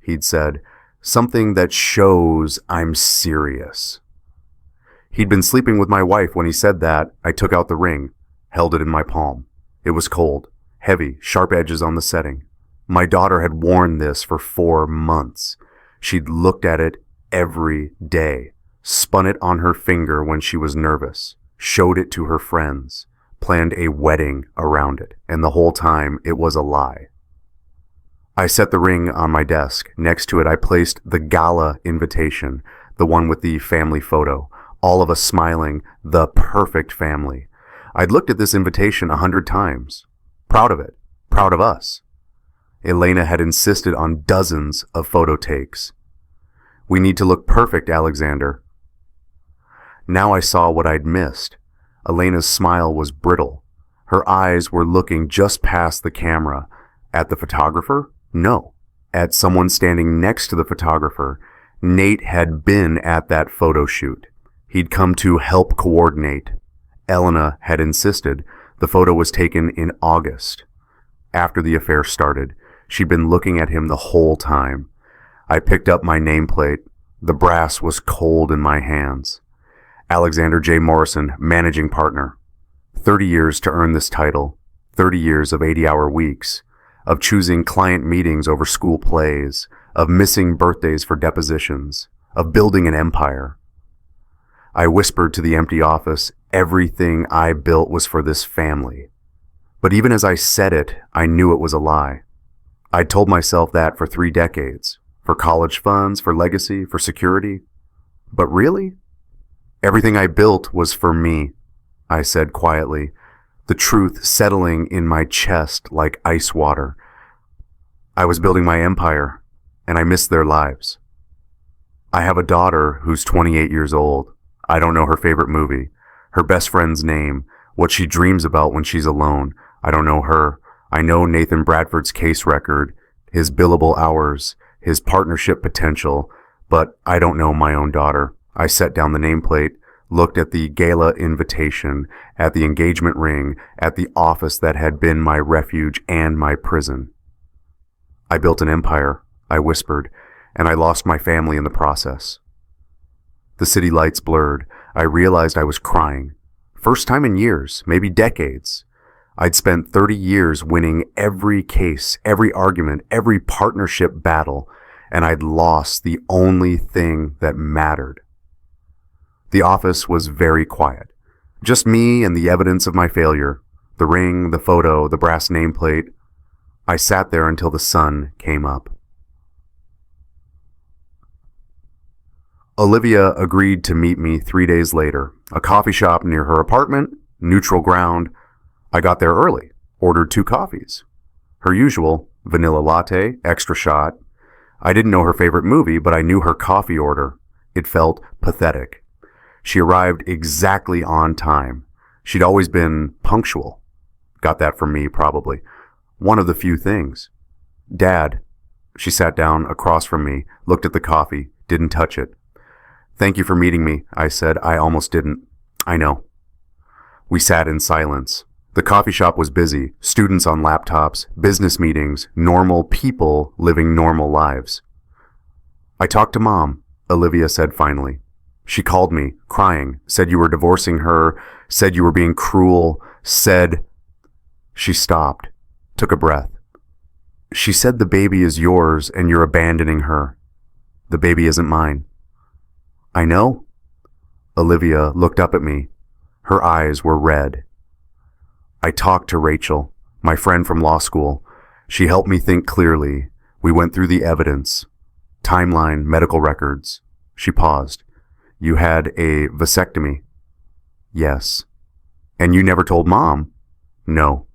he'd said. Something that shows I'm serious. He'd been sleeping with my wife when he said that. I took out the ring, held it in my palm. It was cold, heavy, sharp edges on the setting. My daughter had worn this for 4 months. She'd looked at it every day, spun it on her finger when she was nervous, showed it to her friends, planned a wedding around it, and the whole time it was a lie. I set the ring on my desk. Next to it, I placed the gala invitation, the one with the family photo, all of us smiling, the perfect family. I'd looked at this invitation 100 times. Proud of it. Proud of us. Elena had insisted on dozens of photo takes. We need to look perfect, Alexander. Now I saw what I'd missed. Elena's smile was brittle. Her eyes were looking just past the camera. At the photographer? No. At someone standing next to the photographer. Nate had been at that photo shoot. He'd come to help coordinate. Elena had insisted. The photo was taken in August. After the affair started, she'd been looking at him the whole time. I picked up my nameplate. The brass was cold in my hands. Alexander J. Morrison, managing partner. 30 years to earn this title. 30 years of 80-hour weeks. Of choosing client meetings over school plays. Of missing birthdays for depositions. Of building an empire. I whispered to the empty office, everything I built was for this family. But even as I said it, I knew it was a lie. I'd told myself that for 3 decades. For college funds, for legacy, for security. But really? Everything I built was for me, I said quietly, the truth settling in my chest like ice water. I was building my empire, and I missed their lives. I have a daughter who's 28 years old. I don't know her favorite movie, her best friend's name, what she dreams about when she's alone. I don't know her. I know Nathan Bradford's case record, his billable hours, his partnership potential, but I don't know my own daughter. I set down the nameplate, looked at the gala invitation, at the engagement ring, at the office that had been my refuge and my prison. I built an empire, I whispered, and I lost my family in the process. The city lights blurred. I realized I was crying. First time in years, maybe decades. I'd spent 30 years winning every case, every argument, every partnership battle, and I'd lost the only thing that mattered. The office was very quiet. Just me and the evidence of my failure, the ring, the photo, the brass nameplate. I sat there until the sun came up. Olivia agreed to meet me 3 days later, a coffee shop near her apartment, neutral ground. I got there early, ordered 2 coffees. Her usual, vanilla latte, extra shot. I didn't know her favorite movie, but I knew her coffee order. It felt pathetic. She arrived exactly on time. She'd always been punctual. Got that from me, probably. One of the few things. Dad. She sat down across from me, looked at the coffee, didn't touch it. Thank you for meeting me, I said. I almost didn't. I know. We sat in silence. The coffee shop was busy, students on laptops, business meetings, normal people living normal lives. I talked to Mom, Olivia said finally. She called me, crying, said you were divorcing her, said you were being cruel, said... She stopped, took a breath. She said the baby is yours and you're abandoning her. The baby isn't mine. I know. Olivia looked up at me. Her eyes were red. I talked to Rachel, my friend from law school. She helped me think clearly. We went through the evidence. Timeline, medical records. She paused. You had a vasectomy? Yes. And you never told Mom? No.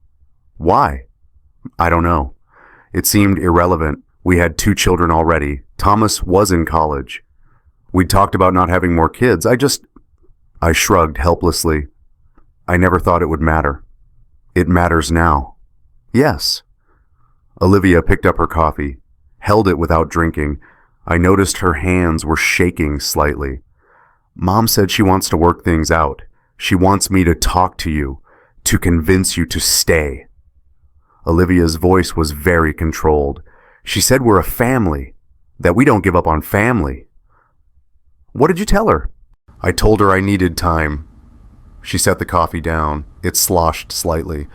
Why? I don't know. It seemed irrelevant. We had 2 children already. Thomas was in college. We'd talked about not having more kids. I shrugged helplessly. I never thought it would matter. It matters now. Yes. Olivia picked up her coffee, held it without drinking. I noticed her hands were shaking slightly. Mom said she wants to work things out. She wants me to talk to you, to convince you to stay. Olivia's voice was very controlled. She said we're a family, that we don't give up on family. What did you tell her? I told her I needed time. She set the coffee down. It sloshed slightly.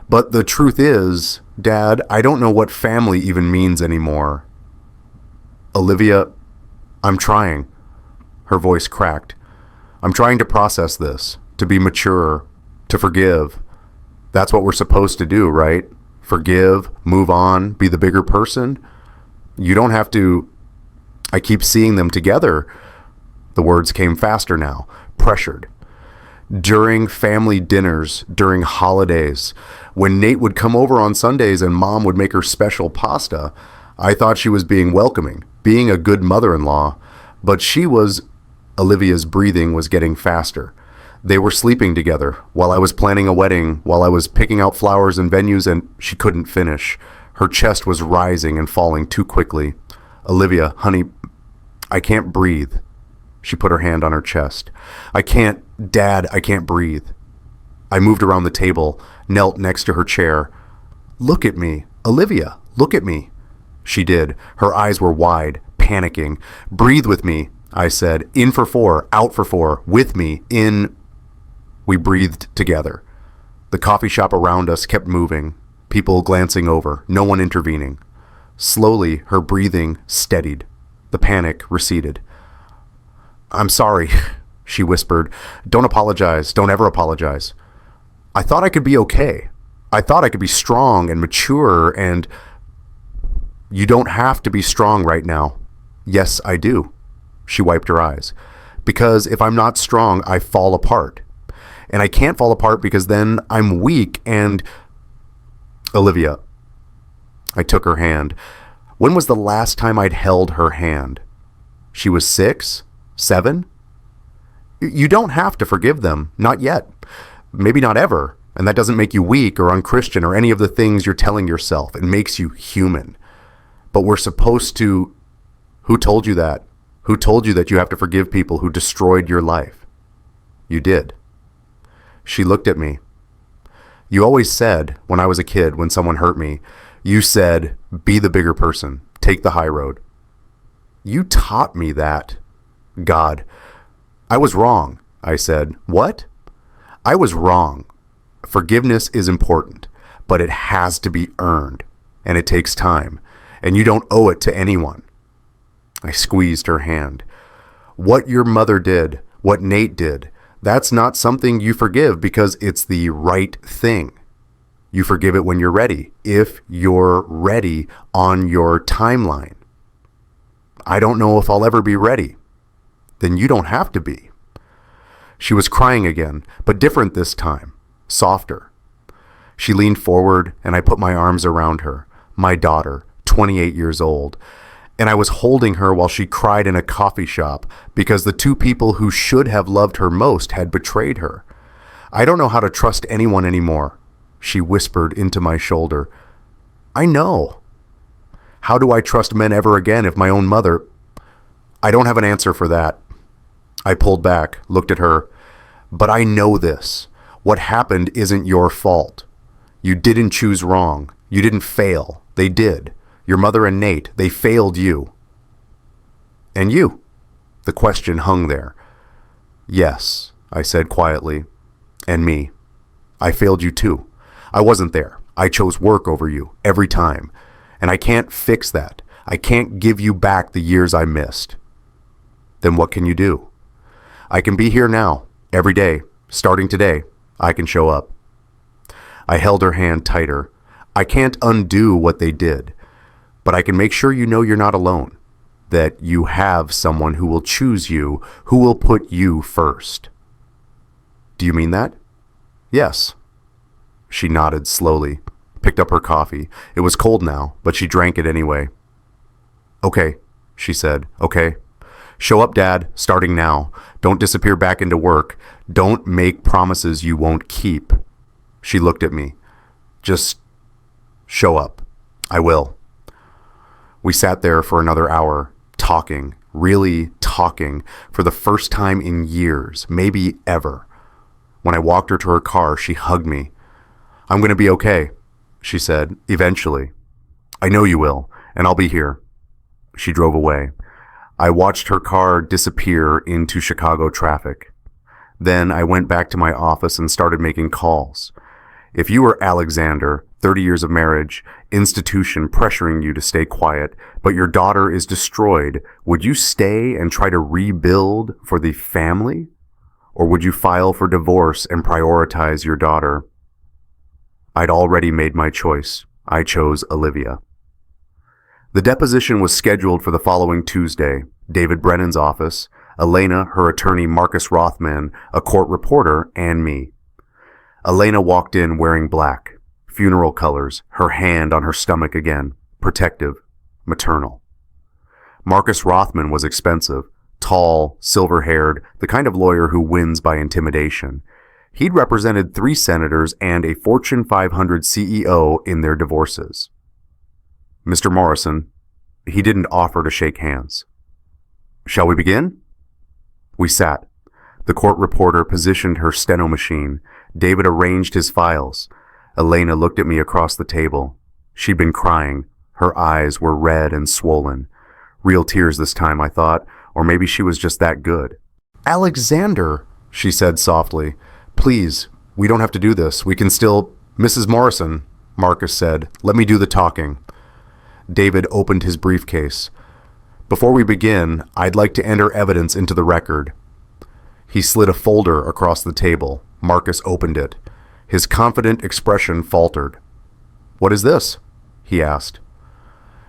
But the truth is, Dad, I don't know what family even means anymore. Olivia, I'm trying. Her voice cracked. I'm trying to process this, to be mature, to forgive. That's what we're supposed to do, right? Forgive, move on, be the bigger person. You don't have to... I keep seeing them together. The words came faster now, pressured. During family dinners, during holidays, when Nate would come over on Sundays and Mom would make her special pasta, I thought she was being welcoming, being a good mother-in-law, but she was... Olivia's breathing was getting faster. They were sleeping together while I was planning a wedding, while I was picking out flowers and venues, and she couldn't finish. Her chest was rising and falling too quickly. Olivia, honey, I can't breathe. She put her hand on her chest. Dad, I can't breathe. I moved around the table, knelt next to her chair. Look at me, Olivia, look at me. She did. Her eyes were wide, panicking. Breathe with me, I said. In for 4, out for 4, with me, in... We breathed together. The coffee shop around us kept moving, people glancing over, no one intervening. Slowly, her breathing steadied. The panic receded. I'm sorry, she whispered. Don't apologize. Don't ever apologize. I thought I could be okay. I thought I could be strong and mature and... You don't have to be strong right now. Yes, I do. She wiped her eyes. Because if I'm not strong, I fall apart. And I can't fall apart because then I'm weak and... Olivia, I took her hand. When was the last time I'd held her hand? She was 6? 7? You don't have to forgive them. Not yet. Maybe not ever. And that doesn't make you weak or unchristian or any of the things you're telling yourself. It makes you human. But we're supposed to... Who told you that? Who told you that you have to forgive people who destroyed your life? You did. She looked at me. You always said, when I was a kid, when someone hurt me, you said, be the bigger person. Take the high road. You taught me that. God. I was wrong, I said. What? I was wrong. Forgiveness is important, but it has to be earned, and it takes time, and you don't owe it to anyone. I squeezed her hand. What your mother did, what Nate did, that's not something you forgive because it's the right thing. You forgive it when you're ready, if you're ready on your timeline. I don't know if I'll ever be ready. Then you don't have to be. She was crying again, but different this time, softer. She leaned forward and I put my arms around her, my daughter, 28 years old, and I was holding her while she cried in a coffee shop because the two people who should have loved her most had betrayed her. I don't know how to trust anyone anymore, she whispered into my shoulder. I know. How do I trust men ever again if my own mother... I don't have an answer for that. I pulled back, looked at her. But I know this. What happened isn't your fault. You didn't choose wrong. You didn't fail. They did. Your mother and Nate, they failed you. And you? The question hung there. Yes, I said quietly. And me. I failed you too. I wasn't there. I chose work over you every time. And I can't fix that. I can't give you back the years I missed. Then what can you do? I can be here now, every day, starting today. I can show up. I held her hand tighter. I can't undo what they did, but I can make sure you know you're not alone, that you have someone who will choose you, who will put you first. Do you mean that? Yes. She nodded slowly, picked up her coffee. It was cold now, but she drank it anyway. Okay, she said. Okay. Show up, Dad, starting now. Don't disappear back into work. Don't make promises you won't keep. She looked at me. Just show up. I will. We sat there for another hour, talking, really talking, for the first time in years, maybe ever. When I walked her to her car, she hugged me. I'm going to be okay, she said, eventually. I know you will, and I'll be here. She drove away. I watched her car disappear into Chicago traffic. Then I went back to my office and started making calls. If you were Alexander, 30 years of marriage, institution pressuring you to stay quiet, but your daughter is destroyed, would you stay and try to rebuild for the family? Or would you file for divorce and prioritize your daughter? I'd already made my choice. I chose Olivia. The deposition was scheduled for the following Tuesday. David Brennan's office, Elena, her attorney Marcus Rothman, a court reporter, and me. Elena walked in wearing black, funeral colors, her hand on her stomach again, protective, maternal. Marcus Rothman was expensive, tall, silver-haired, the kind of lawyer who wins by intimidation. He'd represented 3 senators and a Fortune 500 CEO in their divorces. Mr. Morrison, he didn't offer to shake hands. Shall we begin? We sat. The court reporter positioned her steno machine. David arranged his files. Elena looked at me across the table. She'd been crying. Her eyes were red and swollen. Real tears this time, I thought, or maybe she was just that good. Alexander, she said softly, please, we don't have to do this. We can still... Mrs. Morrison, Marcus said, let me do the talking. David opened his briefcase. Before we begin, I'd like to enter evidence into the record. He slid a folder across the table. Marcus opened it. His confident expression faltered. What is this? He asked.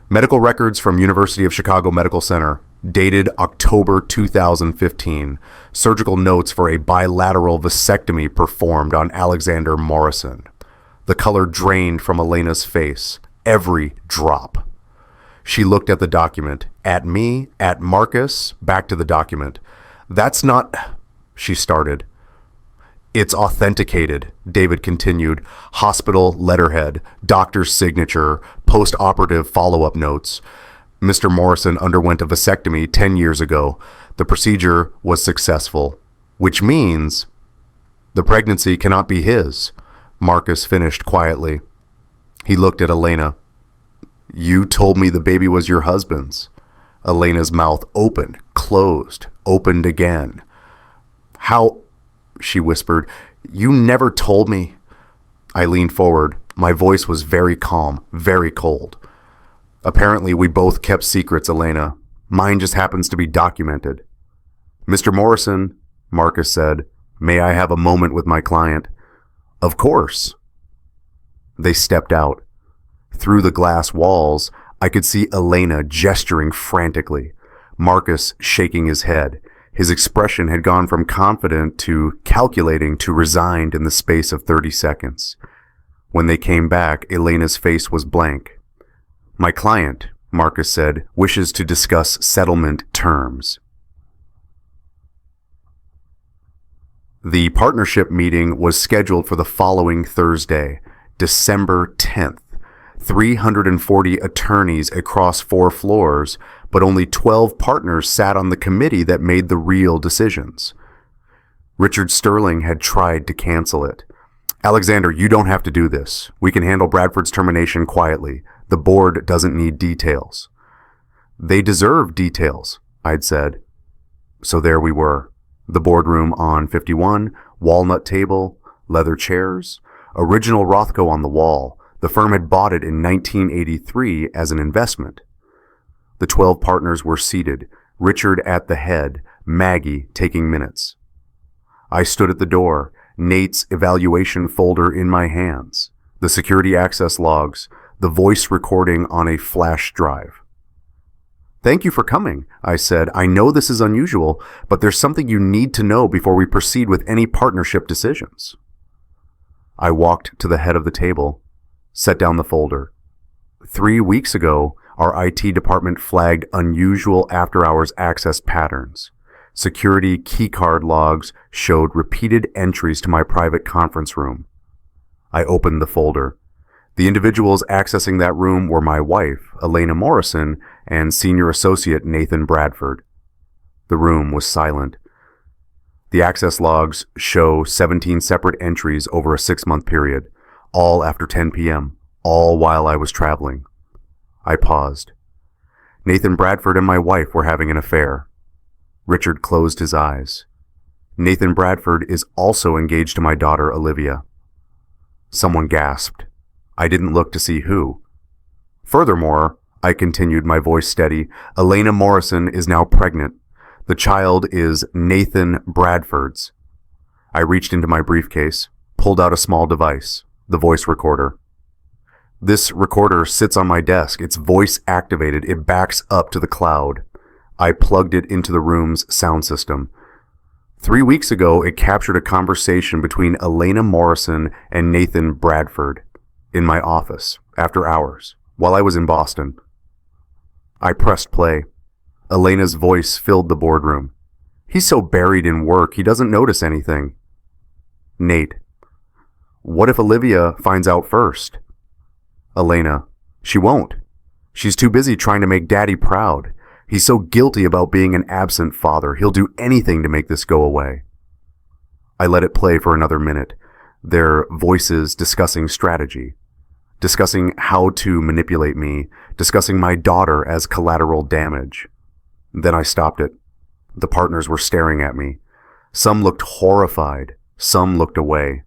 Medical records from University of Chicago Medical Center, dated October 2015. Surgical notes for a bilateral vasectomy performed on Alexander Morrison. The color drained from Elena's face. Every drop. She looked at the document, at me, at Marcus, back to the document. That's not, she started. It's authenticated, David continued. Hospital letterhead, doctor's signature, post-operative follow-up notes. Mr. Morrison underwent a vasectomy 10 years ago. The procedure was successful, which means the pregnancy cannot be his, Marcus finished quietly. He looked at Elena. You told me the baby was your husband's. Elena's mouth opened, closed, opened again. How? She whispered. You never told me. I leaned forward. My voice was very calm, very cold. Apparently, we both kept secrets, Elena. Mine just happens to be documented. Mr. Morrison, Marcus said, may I have a moment with my client? Of course. They stepped out. Through the glass walls, I could see Elena gesturing frantically, Marcus shaking his head. His expression had gone from confident to calculating to resigned in the space of 30 seconds. When they came back, Elena's face was blank. My client, Marcus said, wishes to discuss settlement terms. The partnership meeting was scheduled for the following Thursday, December 10th. 340 attorneys across 4 floors, but only 12 partners sat on the committee that made the real decisions. Richard Sterling had tried to cancel it. Alexander, you don't have to do this. We can handle Bradford's termination quietly. The board doesn't need details. They deserve details, I'd said. So there we were. The boardroom on 51, walnut table, leather chairs, original Rothko on the wall. The firm had bought it in 1983 as an investment. The 12 partners were seated, Richard at the head, Maggie taking minutes. I stood at the door, Nate's evaluation folder in my hands, the security access logs, the voice recording on a flash drive. Thank you for coming, I said. I know this is unusual, but there's something you need to know before we proceed with any partnership decisions. I walked to the head of the table, set down the folder. 3 weeks ago, our IT department flagged unusual after-hours access patterns. Security keycard logs showed repeated entries to my private conference room. I opened the folder. The individuals accessing that room were my wife, Elena Morrison, and senior associate Nathan Bradford. The room was silent. The access logs show 17 separate entries over a 6-month period, all after 10 p.m., all while I was traveling. I paused. Nathan Bradford and my wife were having an affair. Richard closed his eyes. Nathan Bradford is also engaged to my daughter, Olivia. Someone gasped. I didn't look to see who. Furthermore, I continued, my voice steady, Elena Morrison is now pregnant. The child is Nathan Bradford's. I reached into my briefcase, pulled out a small device, the voice recorder. This recorder sits on my desk. It's voice activated. It backs up to the cloud. I plugged it into the room's sound system. 3 weeks ago, it captured a conversation between Elena Morrison and Nathan Bradford in my office, after hours, while I was in Boston. I pressed play. Elena's voice filled the boardroom. He's so buried in work, he doesn't notice anything. Nate. What if Olivia finds out first? Elena. She won't. She's too busy trying to make Daddy proud. He's so guilty about being an absent father. He'll do anything to make this go away. I let it play for another minute, their voices discussing strategy, discussing how to manipulate me, discussing my daughter as collateral damage. Then I stopped it. The partners were staring at me. Some looked horrified. Some looked away.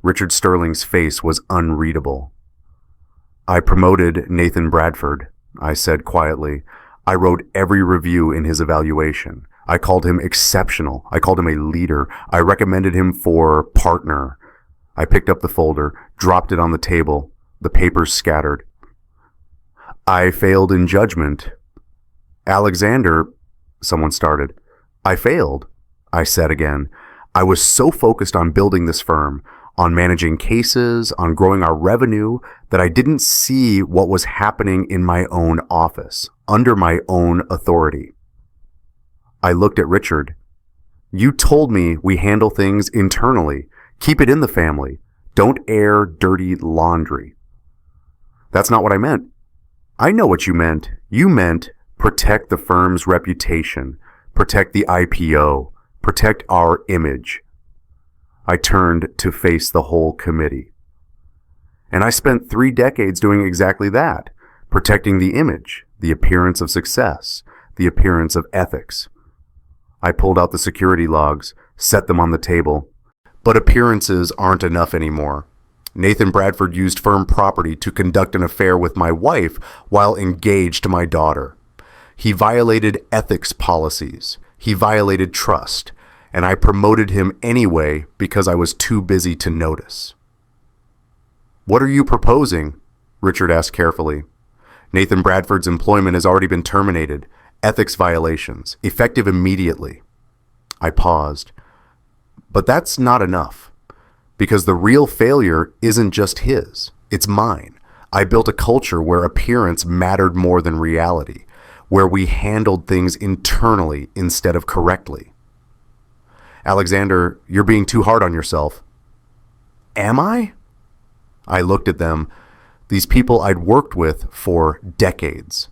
Richard Sterling's face was unreadable. I promoted Nathan Bradford, I said quietly. I wrote every review in his evaluation. I called him exceptional. I called him a leader. I recommended him for partner. I picked up the folder, dropped it on the table. The papers scattered. I failed in judgment. Alexander, someone started. I failed, I said again. I was so focused on building this firm, on managing cases, on growing our revenue, that I didn't see what was happening in my own office, under my own authority. I looked at Richard. You told me we handle things internally. Keep it in the family. Don't air dirty laundry. That's not what I meant. I know what you meant. You meant protect the firm's reputation, protect the IPO, protect our image. I turned to face the whole committee. And I spent 3 decades doing exactly that, protecting the image, the appearance of success, the appearance of ethics. I pulled out the security logs, set them on the table. But appearances aren't enough anymore. Nathan Bradford used firm property to conduct an affair with my wife while engaged to my daughter. He violated ethics policies. He violated trust. And I promoted him anyway because I was too busy to notice. What are you proposing? Richard asked carefully. Nathan Bradford's employment has already been terminated. Ethics violations, effective immediately. I paused. But that's not enough. Because the real failure isn't just his. It's mine. I built a culture where appearance mattered more than reality, where we handled things internally instead of correctly. Alexander, you're being too hard on yourself. Am I? I looked at them, these people I'd worked with for decades.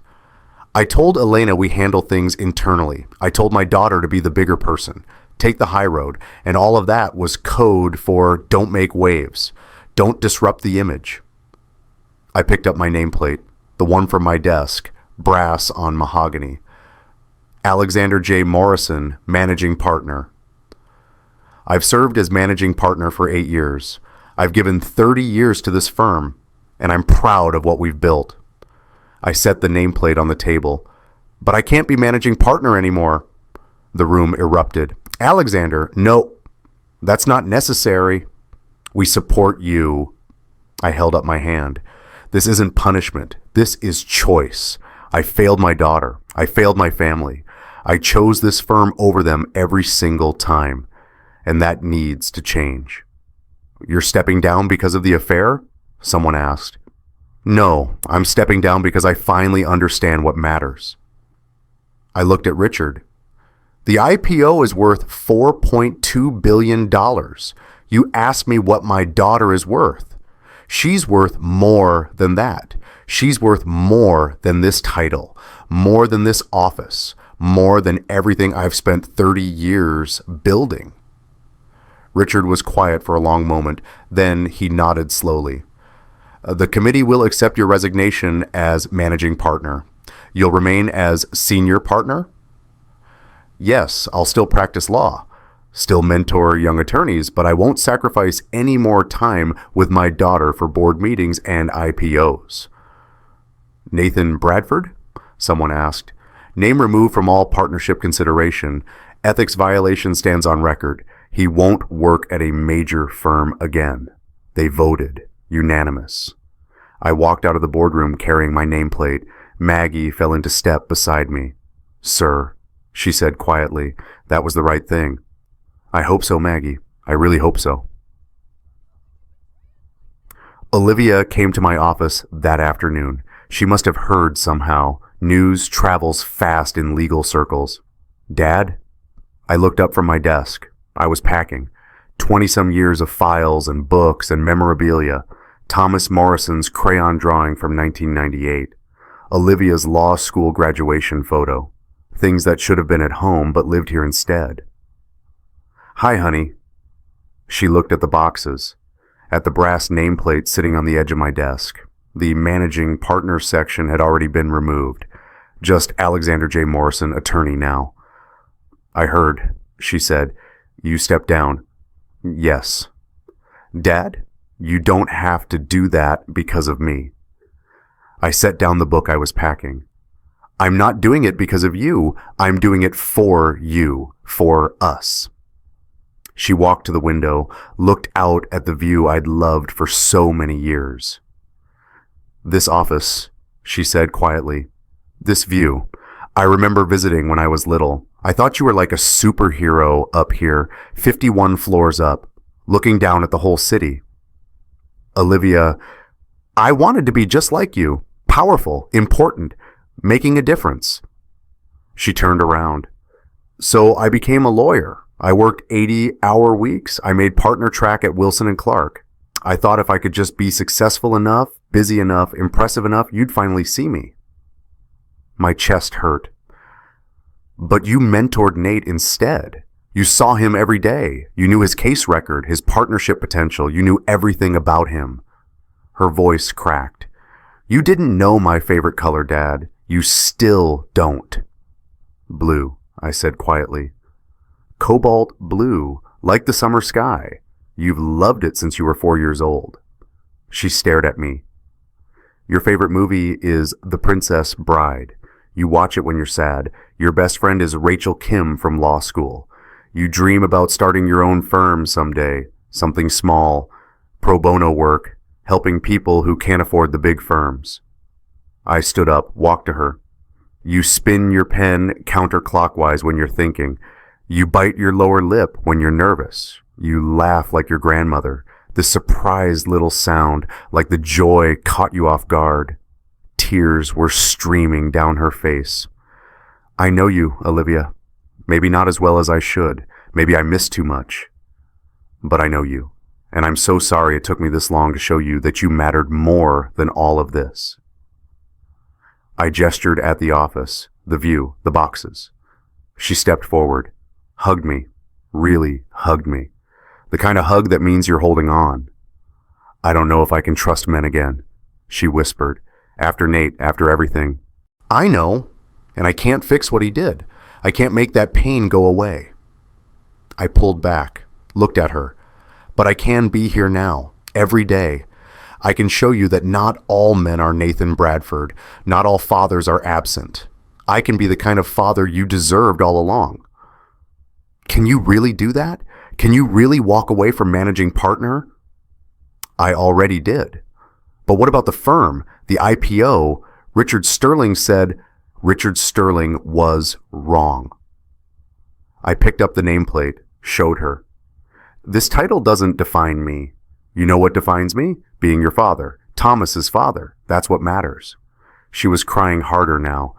I told Elena we handle things internally. I told my daughter to be the bigger person, take the high road, and all of that was code for don't make waves, don't disrupt the image. I picked up my nameplate, the one from my desk, brass on mahogany. Alexander J. Morrison, managing partner. I've served as managing partner for 8 years. I've given 30 years to this firm, and I'm proud of what we've built. I set the nameplate on the table. But I can't be managing partner anymore. The room erupted. Alexander, no, that's not necessary. We support you. I held up my hand. This isn't punishment. This is choice. I failed my daughter. I failed my family. I chose this firm over them every single time. And that needs to change. You're stepping down because of the affair? Someone asked. No, I'm stepping down because I finally understand what matters. I looked at Richard. The IPO is worth $4.2 billion. You asked me what my daughter is worth. She's worth more than that. She's worth more than this title, more than this office, more than everything I've spent 30 years building. Richard was quiet for a long moment. Then he nodded slowly. The committee will accept your resignation as managing partner. You'll remain as senior partner? Yes, I'll still practice law, still mentor young attorneys, but I won't sacrifice any more time with my daughter for board meetings and IPOs. Nathan Bradford? Someone asked. Name removed from all partnership consideration. Ethics violation stands on record. He won't work at a major firm again. They voted. Unanimous. I walked out of the boardroom carrying my nameplate. Maggie fell into step beside me. Sir, she said quietly, that was the right thing. I hope so, Maggie. I really hope so. Olivia came to my office that afternoon. She must have heard somehow. News travels fast in legal circles. Dad? I looked up from my desk. I was packing. 20-some years of files and books and memorabilia. Thomas Morrison's crayon drawing from 1998. Olivia's law school graduation photo. Things that should have been at home but lived here instead. Hi, honey. She looked at the boxes, at the brass nameplate sitting on the edge of my desk. The managing partner section had already been removed. Just Alexander J. Morrison, attorney now. I heard, she said. You stepped down. Yes. Dad, you don't have to do that because of me. I set down the book I was packing. I'm not doing it because of you. I'm doing it for you, for us. She walked to the window, looked out at the view I'd loved for so many years. This office, she said quietly. This view. I remember visiting when I was little. I thought you were like a superhero up here, 51 floors up, looking down at the whole city. Olivia, I wanted to be just like you, powerful, important, making a difference. She turned around. So I became a lawyer. I worked 80-hour weeks. I made partner track at Wilson and Clark. I thought if I could just be successful enough, busy enough, impressive enough, you'd finally see me. My chest hurt. But you mentored Nate instead. You saw him every day. You knew his case record, his partnership potential. You knew everything about him. Her voice cracked. You didn't know my favorite color, Dad. You still don't. Blue, I said quietly. Cobalt blue, like the summer sky. You've loved it since you were 4 years old. She stared at me. Your favorite movie is The Princess Bride. You watch it when you're sad. Your best friend is Rachel Kim from law school. You dream about starting your own firm someday, something small, pro bono work, helping people who can't afford the big firms. I stood up, walked to her. You spin your pen counterclockwise when you're thinking. You bite your lower lip when you're nervous. You laugh like your grandmother. The surprised little sound, like the joy caught you off guard. Tears were streaming down her face. I know you, Olivia. Maybe not as well as I should. Maybe I missed too much. But I know you, and I'm so sorry it took me this long to show you that you mattered more than all of this. I gestured at the office, the view, the boxes. She stepped forward, hugged me, really hugged me. The kind of hug that means you're holding on. I don't know if I can trust men again, she whispered. After Nate, after everything. I know, and I can't fix what he did. I can't make that pain go away. I pulled back, looked at her. But I can be here now, every day. I can show you that not all men are Nathan Bradford. Not all fathers are absent. I can be the kind of father you deserved all along. Can you really do that? Can you really walk away from managing partner? I already did. But what about the firm, the IPO? Richard Sterling said Richard Sterling was wrong. I picked up the nameplate, showed her. This title doesn't define me. You know what defines me? Being your father, Thomas's father. That's what matters. She was crying harder now.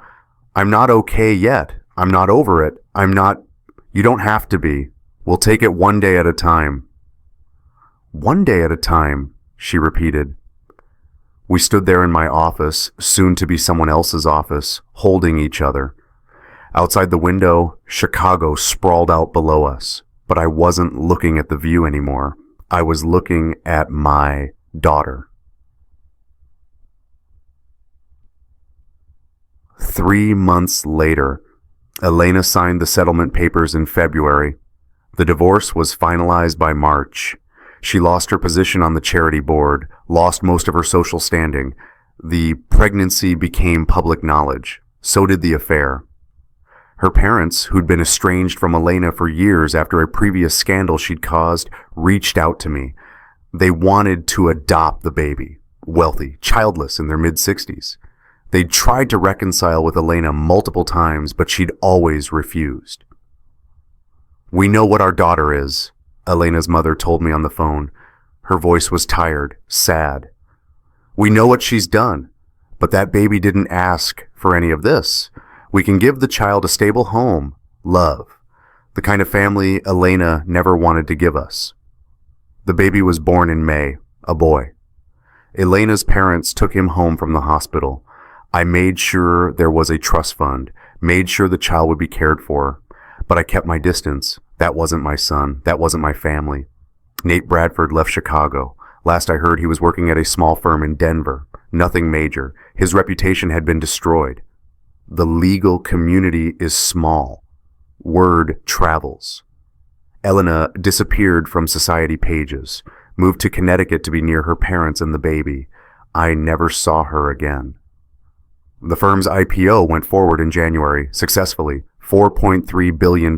I'm not okay yet. I'm not over it. I'm not... You don't have to be. We'll take it one day at a time. One day at a time, she repeated. We stood there in my office, soon to be someone else's office, holding each other. Outside the window, Chicago sprawled out below us, but I wasn't looking at the view anymore. I was looking at my daughter. 3 months later, Elena signed the settlement papers in February. The divorce was finalized by March. She lost her position on the charity board, lost most of her social standing. The pregnancy became public knowledge. So did the affair. Her parents, who'd been estranged from Elena for years after a previous scandal she'd caused, reached out to me. They wanted to adopt the baby, wealthy, childless in their mid-60s. They'd tried to reconcile with Elena multiple times, but she'd always refused. We know what our daughter is, Elena's mother told me on the phone. Her voice was tired, sad. We know what she's done, but that baby didn't ask for any of this. We can give the child a stable home, love, the kind of family Elena never wanted to give us. The baby was born in May, a boy. Elena's parents took him home from the hospital. I made sure there was a trust fund, made sure the child would be cared for, but I kept my distance. That wasn't my son. That wasn't my family. Nate Bradford left Chicago. Last I heard, he was working at a small firm in Denver. Nothing major. His reputation had been destroyed. The legal community is small. Word travels. Elena disappeared from society pages, moved to Connecticut to be near her parents and the baby. I never saw her again. The firm's IPO went forward in January, successfully. $4.3 billion,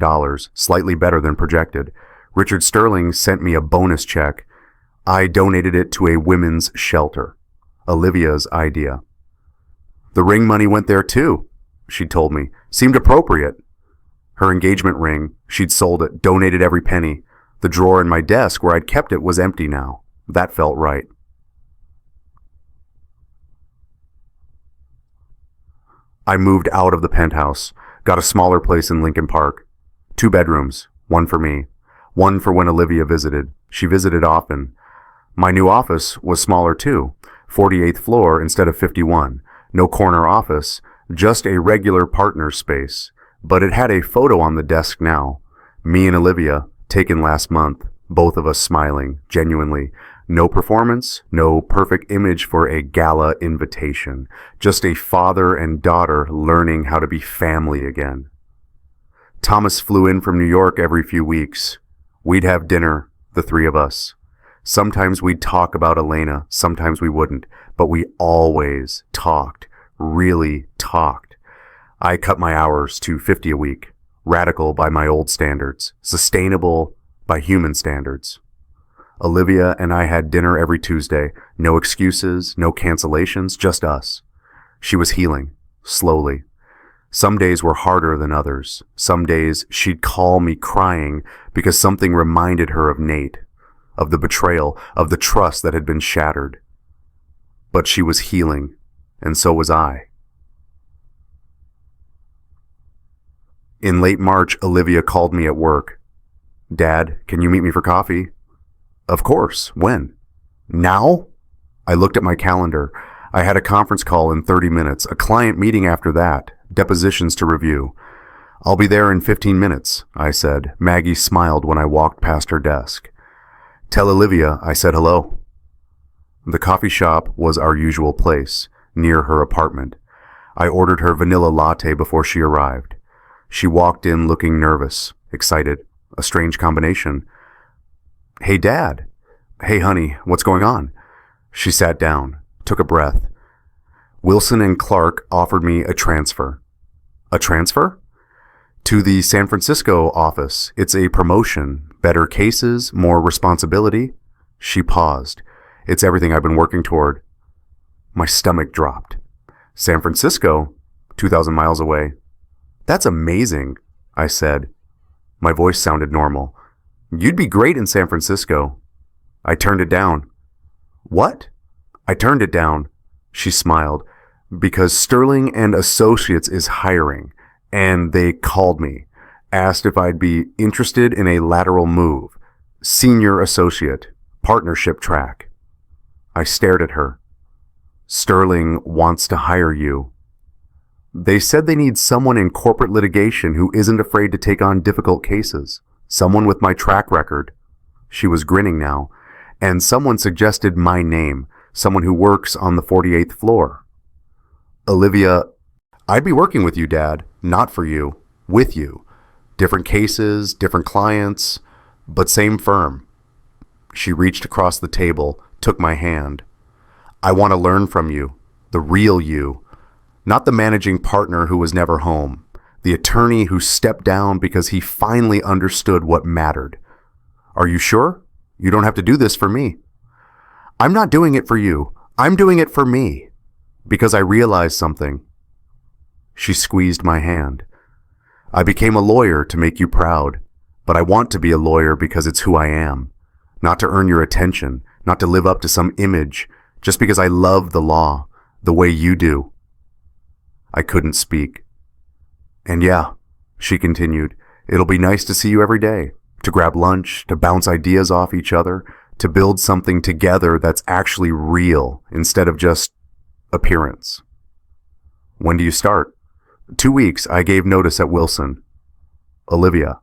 slightly better than projected. Richard Sterling sent me a bonus check. I donated it to a women's shelter. Olivia's idea. The ring money went there too, she told me. Seemed appropriate. Her engagement ring, she'd sold it, donated every penny. The drawer in my desk where I'd kept it was empty now. That felt right. I moved out of the penthouse, got a smaller place in Lincoln Park. 2 bedrooms, one for me, one for when Olivia visited. She visited often. My new office was smaller too, 48th floor instead of 51. No corner office, just a regular partner space. But it had a photo on the desk now. Me and Olivia, taken last month, both of us smiling, genuinely. No performance, no perfect image for a gala invitation. Just a father and daughter learning how to be family again. Thomas flew in from New York every few weeks. We'd have dinner, the 3 of us. Sometimes we'd talk about Elena, sometimes we wouldn't, but we always talked, really talked. I cut my hours to 50 a week, radical by my old standards, sustainable by human standards. Olivia and I had dinner every Tuesday, no excuses, no cancellations, just us. She was healing, slowly. Some days were harder than others. Some days she'd call me crying because something reminded her of Nate, of the betrayal, of the trust that had been shattered. But she was healing, and so was I. In late March, Olivia called me at work. "Dad, can you meet me for coffee?" "Of course. When?" "Now?" I looked at my calendar. I had a conference call in 30 minutes, a client meeting after that, depositions to review. "I'll be there in 15 minutes, I said. Maggie smiled when I walked past her desk. "Tell Olivia I said hello." The coffee shop was our usual place, near her apartment. I ordered her vanilla latte before she arrived. She walked in looking nervous, excited, a strange combination. "Hey, Dad." "Hey, honey, what's going on?" She sat down, took a breath. "Wilson and Clark offered me a transfer." "A transfer?" "To the San Francisco office. It's a promotion, better cases, more responsibility." She paused. "It's everything I've been working toward." My stomach dropped. "San Francisco? 2,000 miles away." "That's amazing," I said. My voice sounded normal. "You'd be great in San Francisco." I turned it down. "What?" I turned it down. She smiled. "Because Sterling and Associates is hiring, and they called me, asked if I'd be interested in a lateral move. Senior associate, partnership track." I stared at her. "Sterling wants to hire you." "They said they need someone in corporate litigation who isn't afraid to take on difficult cases. Someone with my track record." She was grinning now. "And someone suggested my name, someone who works on the 48th floor." "Olivia, I'd be working with you, Dad. Not for you. With you. Different cases, different clients, but same firm." She reached across the table, took my hand. "I want to learn from you, the real you. Not the managing partner who was never home. The attorney who stepped down because he finally understood what mattered. Are you sure? You don't have to do this for me." "I'm not doing it for you. I'm doing it for me. Because I realized something." She squeezed my hand. "I became a lawyer to make you proud, but I want to be a lawyer because it's who I am. Not to earn your attention, not to live up to some image, just because I love the law, the way you do." I couldn't speak. "And yeah," she continued, "it'll be nice to see you every day, to grab lunch, to bounce ideas off each other, to build something together that's actually real instead of just appearance." "When do you start?" 2 weeks. I gave notice at Wilson." "Olivia."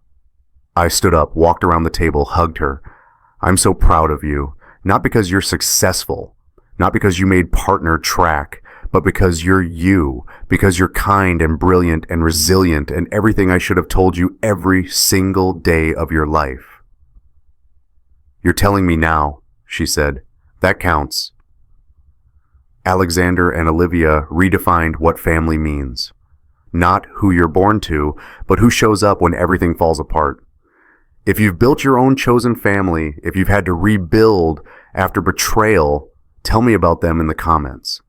I stood up, walked around the table, hugged her. "I'm so proud of you, not because you're successful, not because you made partner track, but because you're you, because you're kind and brilliant and resilient and everything I should have told you every single day of your life." "You're telling me now," she said. "That counts." Alexander and Olivia redefined what family means. Not who you're born to, but who shows up when everything falls apart. If you've built your own chosen family, if you've had to rebuild after betrayal, tell me about them in the comments.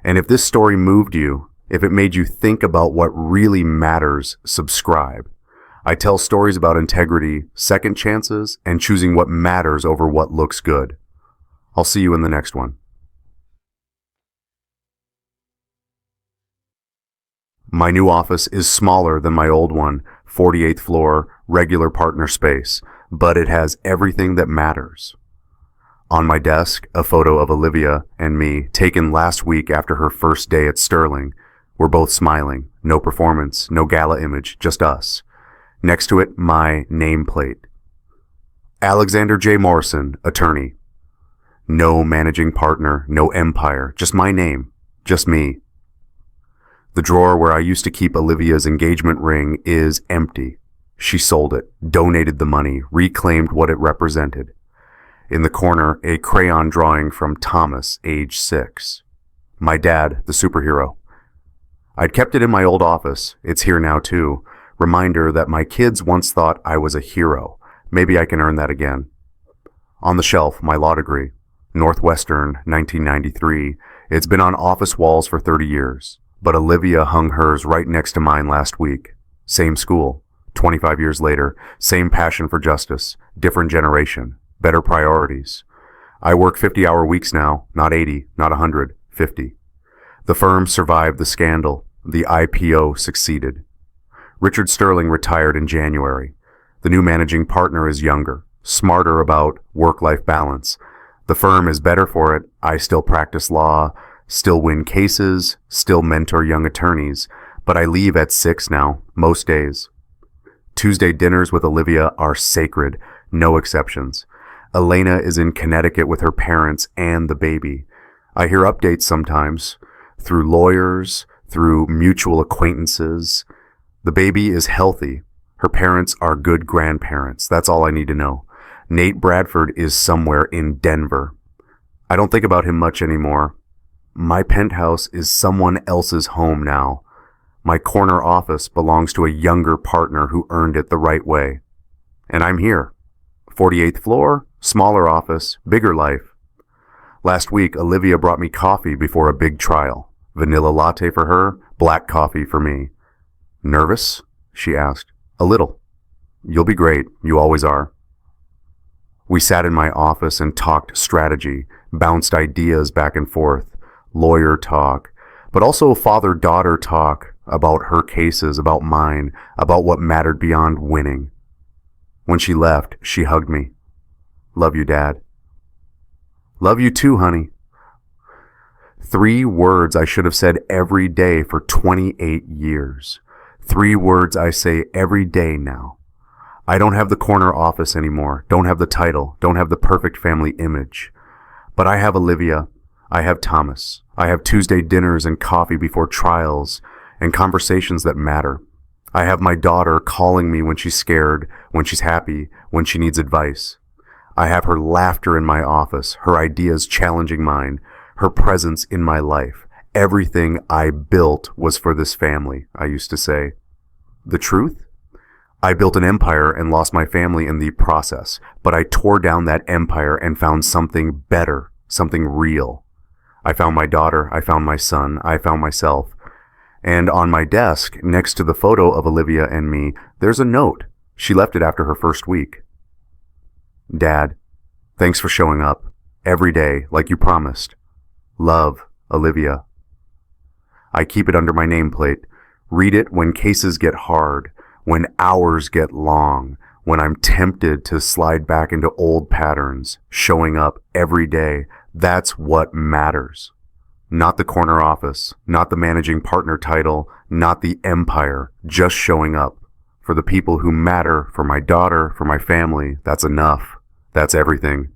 And if this story moved you, if it made you think about what really matters, subscribe. I tell stories about integrity, second chances, and choosing what matters over what looks good. I'll see you in the next one. My new office is smaller than my old one, 48th floor, regular partner space, but it has everything that matters. On my desk, a photo of Olivia and me taken last week after her first day at Sterling. We're both smiling. No performance, no gala image, just us. Next to it, my nameplate. Alexander J. Morrison, attorney. No managing partner, no empire, just my name, just me. The drawer where I used to keep Olivia's engagement ring is empty. She sold it, donated the money, reclaimed what it represented. In the corner, a crayon drawing from Thomas, age 6. My dad, the superhero. I'd kept it in my old office. It's here now too. Reminder that my kids once thought I was a hero. Maybe I can earn that again. On the shelf, my law degree. Northwestern, 1993. It's been on office walls for 30 years. But Olivia hung hers right next to mine last week. Same school. 25 years later. Same passion for justice. Different generation. Better priorities. I work 50-hour weeks now. Not 80, not 100, 50. The firm survived the scandal. The IPO succeeded. Richard Sterling retired in January. The new managing partner is younger, smarter about work-life balance. The firm is better for it. I still practice law, still win cases, still mentor young attorneys, but I leave at 6 now, most days. Tuesday dinners with Olivia are sacred, no exceptions. Elena is in Connecticut with her parents and the baby. I hear updates sometimes, through lawyers, through mutual acquaintances. The baby is healthy. Her parents are good grandparents. That's all I need to know. Nate Bradford is somewhere in Denver. I don't think about him much anymore. My penthouse is someone else's home now. My corner office belongs to a younger partner who earned it the right way. And I'm here. 48th floor, smaller office, bigger life. Last week, Olivia brought me coffee before a big trial. Vanilla latte for her, black coffee for me. Nervous? She asked. A little. You'll be great. You always are. We sat in my office and talked strategy, bounced ideas back and forth, lawyer talk, but also father-daughter talk about her cases, about mine, about what mattered beyond winning. When she left, she hugged me. Love you, Dad. Love you too, honey. 3 words I should have said every day for 28 years. 3 words I say every day now. I don't have the corner office anymore, don't have the title, don't have the perfect family image. But I have Olivia, I have Thomas, I have Tuesday dinners and coffee before trials and conversations that matter. I have my daughter calling me when she's scared, when she's happy, when she needs advice. I have her laughter in my office, her ideas challenging mine, her presence in my life. Everything I built was for this family, I used to say. The truth? I built an empire and lost my family in the process, but I tore down that empire and found something better, something real. I found my daughter, I found my son, I found myself. And on my desk, next to the photo of Olivia and me, there's a note. She left it after her first week. Dad, thanks for showing up every day like you promised. Love, Olivia. I keep it under my nameplate. Read it when cases get hard, when hours get long, when I'm tempted to slide back into old patterns, showing up every day. That's what matters. Not the corner office, not the managing partner title, not the empire, just showing up. For the people who matter, for my daughter, for my family, that's enough. That's everything.